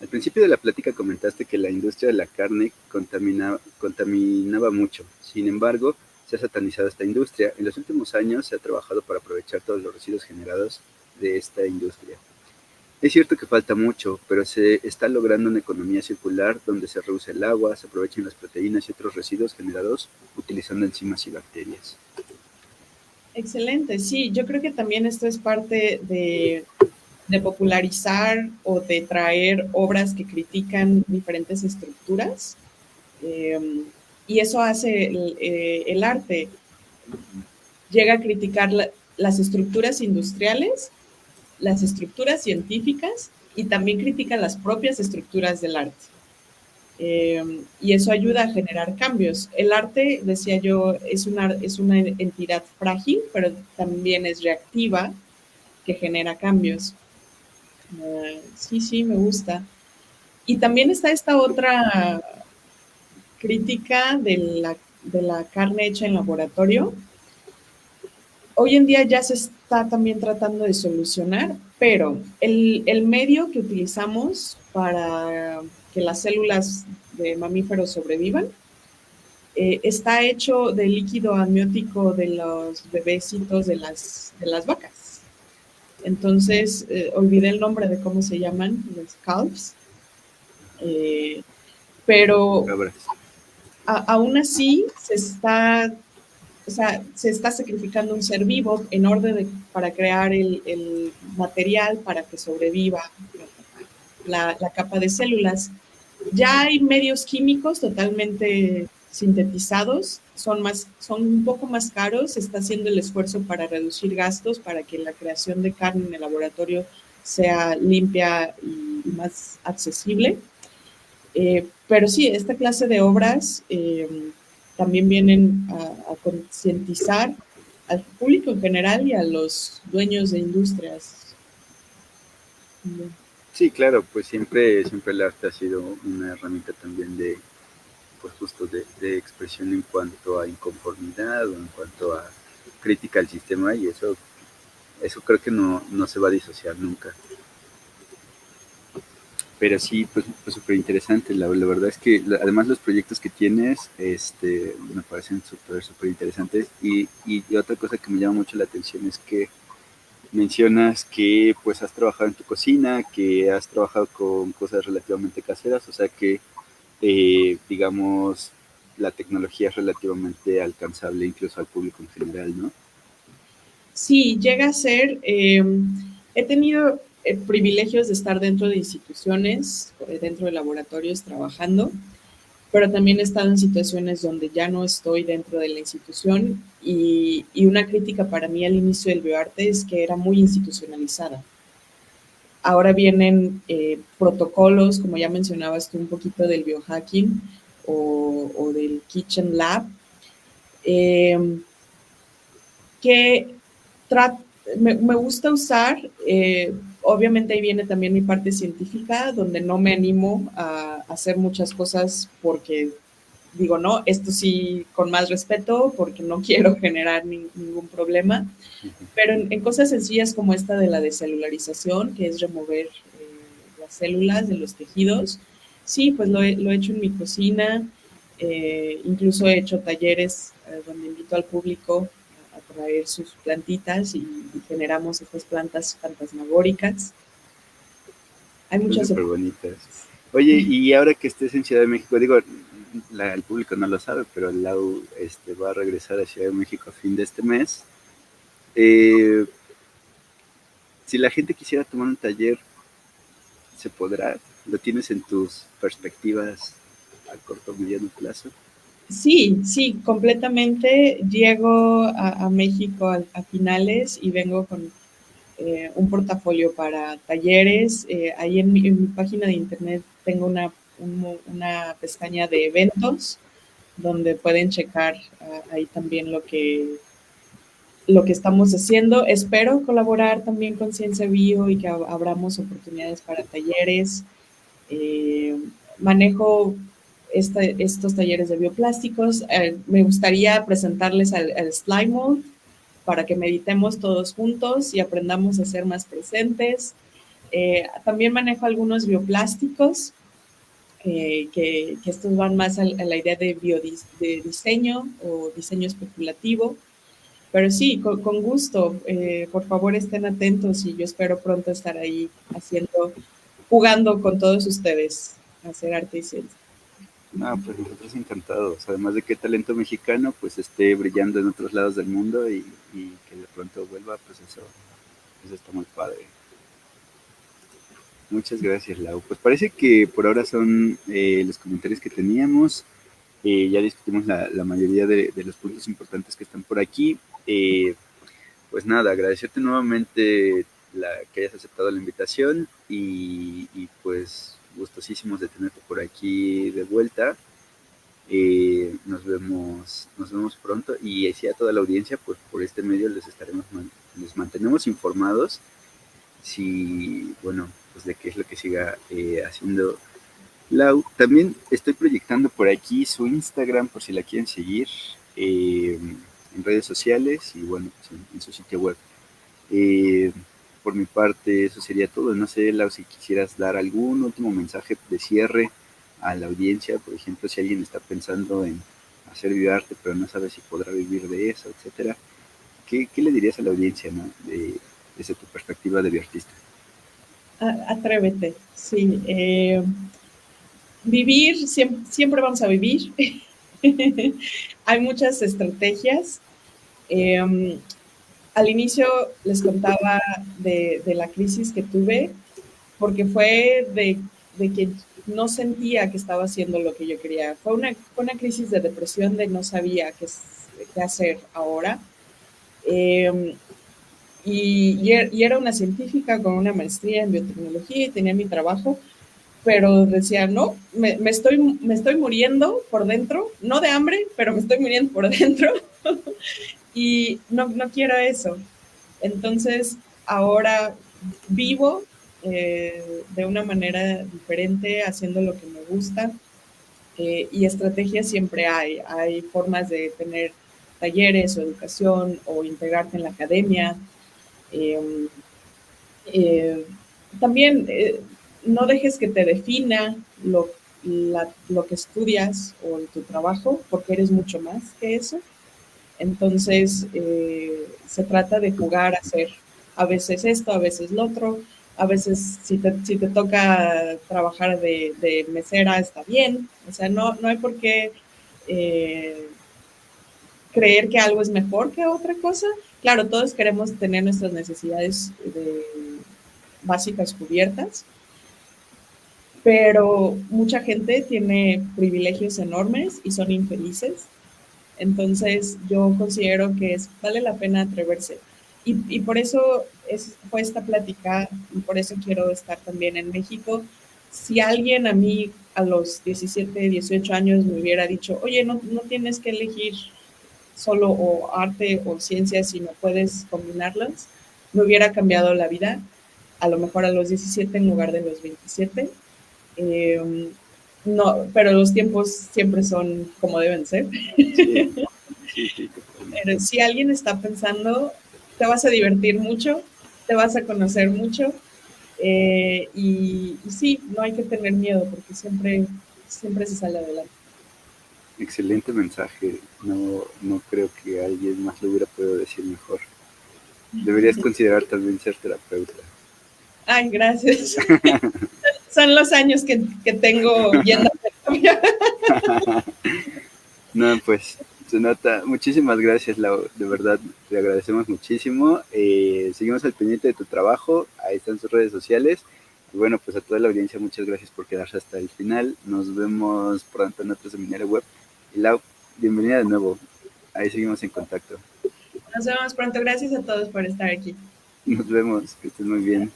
al principio de la plática comentaste que la industria de la carne contaminaba mucho. Sin embargo, se ha satanizado esta industria. En los últimos años se ha trabajado para aprovechar todos los residuos generados de esta industria. Es cierto que falta mucho, pero se está logrando una economía circular donde se reduce el agua, se aprovechan las proteínas y otros residuos generados utilizando enzimas y bacterias. Excelente, sí, yo creo que también esto es parte de popularizar o de traer obras que critican diferentes estructuras. Y eso hace el arte. Llega a criticar las estructuras industriales, las estructuras científicas y también critica las propias estructuras del arte. Y eso ayuda a generar cambios. El arte, decía yo, es una entidad frágil, pero también es reactiva, que genera cambios. Sí, me gusta. Y también está esta otra crítica de la carne hecha en laboratorio. Hoy en día ya se está también tratando de solucionar, pero el medio que utilizamos para que las células de mamíferos sobrevivan está hecho de líquido amniótico de los bebecitos de las vacas. Entonces, olvidé el nombre de cómo se llaman, los calves, pero aún así se está sacrificando un ser vivo en orden para crear el material para que sobreviva la capa de células. Ya hay medios químicos totalmente sintetizados, son un poco más caros, se está haciendo el esfuerzo para reducir gastos, para que la creación de carne en el laboratorio sea limpia y más accesible. Pero sí, esta clase de obras también vienen a concientizar al público en general y a los dueños de industrias. Sí, claro, pues siempre el arte ha sido una herramienta también pues justo de expresión en cuanto a inconformidad o en cuanto a crítica al sistema, y eso creo que no se va a disociar nunca. Pero sí, pues súper interesante. La verdad es que además los proyectos que tienes me parecen súper interesantes. Y otra cosa que me llama mucho la atención es que mencionas que pues has trabajado en tu cocina, que has trabajado con cosas relativamente caseras, o sea que digamos la tecnología es relativamente alcanzable incluso al público en general, ¿no? Sí, llega a ser, he tenido privilegios de estar dentro de instituciones, dentro de laboratorios trabajando, pero también he estado en situaciones donde ya no estoy dentro de la institución y una crítica para mí al inicio del bioarte es que era muy institucionalizada. Ahora vienen protocolos, como ya mencionabas tú un poquito del biohacking o del Kitchen Lab, que me gusta usar, obviamente ahí viene también mi parte científica, donde no me animo a hacer muchas cosas porque digo, no, esto sí con más respeto, porque no quiero generar ningún problema, pero en cosas sencillas como esta de la descelularización, que es remover las células de los tejidos, sí, pues lo he hecho en mi cocina. Incluso he hecho talleres donde invito al público a traer sus plantitas y generamos estas plantas fantasmagóricas. Hay Son muchas súper opciones. bonitas. Oye, y ahora que estés en Ciudad de México, digo, el público no lo sabe, pero Lau va a regresar a Ciudad de México a fin de este mes. Eh, si la gente quisiera tomar un taller, ¿se podrá? ¿Lo tienes en tus perspectivas a corto o mediano plazo? Sí, sí, completamente. Llego a México a finales y vengo con un portafolio para talleres. Ahí en mi página de internet tengo una pestaña de eventos donde pueden checar ahí también lo que estamos haciendo. Espero colaborar también con Ciencia Bio y que abramos oportunidades para talleres. Eh, Manejo estos talleres de bioplásticos. Me gustaría presentarles al Slime Mold para que meditemos todos juntos y aprendamos a ser más presentes. También manejo algunos bioplásticos, que estos van más a la idea de diseño o diseño especulativo. Pero sí, con gusto, por favor estén atentos y yo espero pronto estar ahí jugando con todos ustedes a hacer arte y ciencia. No, pues nosotros encantados. Además de que talento mexicano pues esté brillando en otros lados del mundo y que de pronto vuelva, pues eso está muy padre. Muchas gracias, Lau. Pues parece que por ahora son los comentarios que teníamos. Ya discutimos la mayoría de los puntos importantes que están por aquí. Pues nada, agradecerte nuevamente que hayas aceptado la invitación y pues gustosísimos de tenerte por aquí de vuelta. Nos vemos pronto y así a toda la audiencia, pues por este medio les mantenemos informados si, bueno, pues de qué es lo que siga haciendo Lau. También estoy proyectando por aquí su Instagram por si la quieren seguir en redes sociales y bueno, pues en su sitio web. Eh, por mi parte, eso sería todo. No sé, Lau, si quisieras dar algún último mensaje de cierre a la audiencia, por ejemplo, si alguien está pensando en hacer videoarte, pero no sabe si podrá vivir de eso, etcétera. ¿Qué le dirías a la audiencia, ¿no? Desde tu perspectiva de bioartista? Atrévete, sí. Vivir, siempre vamos a vivir. Hay muchas estrategias. Al inicio les contaba de la crisis que tuve, porque fue de que no sentía que estaba haciendo lo que yo quería. Fue una crisis de depresión de no sabía qué hacer ahora. Y era una científica con una maestría en biotecnología y tenía mi trabajo, pero decía, no, me estoy muriendo por dentro, no de hambre, pero me estoy muriendo por dentro y no quiero eso. Entonces, ahora vivo de una manera diferente, haciendo lo que me gusta, y estrategias siempre hay. Hay formas de tener talleres o educación o integrarte en la academia. Eh, eh, También no dejes que te defina lo que estudias o tu trabajo, porque eres mucho más que eso. Entonces, se trata de jugar a hacer a veces esto, a veces lo otro. A veces, si te toca trabajar de mesera, está bien. O sea, no hay por qué eh, creer que algo es mejor que otra cosa. Claro, todos queremos tener nuestras necesidades básicas cubiertas, pero mucha gente tiene privilegios enormes y son infelices. Entonces yo considero que vale la pena atreverse. Y por eso fue esta plática y por eso quiero estar también en México. Si alguien a mí a los 17, 18 años me hubiera dicho, oye, no tienes que elegir solo o arte o ciencia, sino puedes combinarlas, me hubiera cambiado la vida, a lo mejor a los 17 en lugar de los 27. Eh, no, pero los tiempos siempre son como deben ser. Sí, sí, sí, totalmente. Pero si alguien está pensando, te vas a divertir mucho, te vas a conocer mucho, y sí, no hay que tener miedo porque siempre se sale adelante. Excelente mensaje. No, no creo que alguien más lo hubiera podido decir mejor. Deberías considerar también ser terapeuta. Ay, gracias. Son los años que tengo yendo a terapia. No, pues se nota. Muchísimas gracias, Lau. De verdad, te agradecemos muchísimo. Seguimos al pendiente de tu trabajo. Ahí están sus redes sociales. Y bueno, pues a toda la audiencia, muchas gracias por quedarse hasta el final. Nos vemos pronto en otro seminario web. Y Lau, bienvenida de nuevo. Ahí seguimos en contacto. Nos vemos pronto. Gracias a todos por estar aquí. Nos vemos. Que estés muy bien.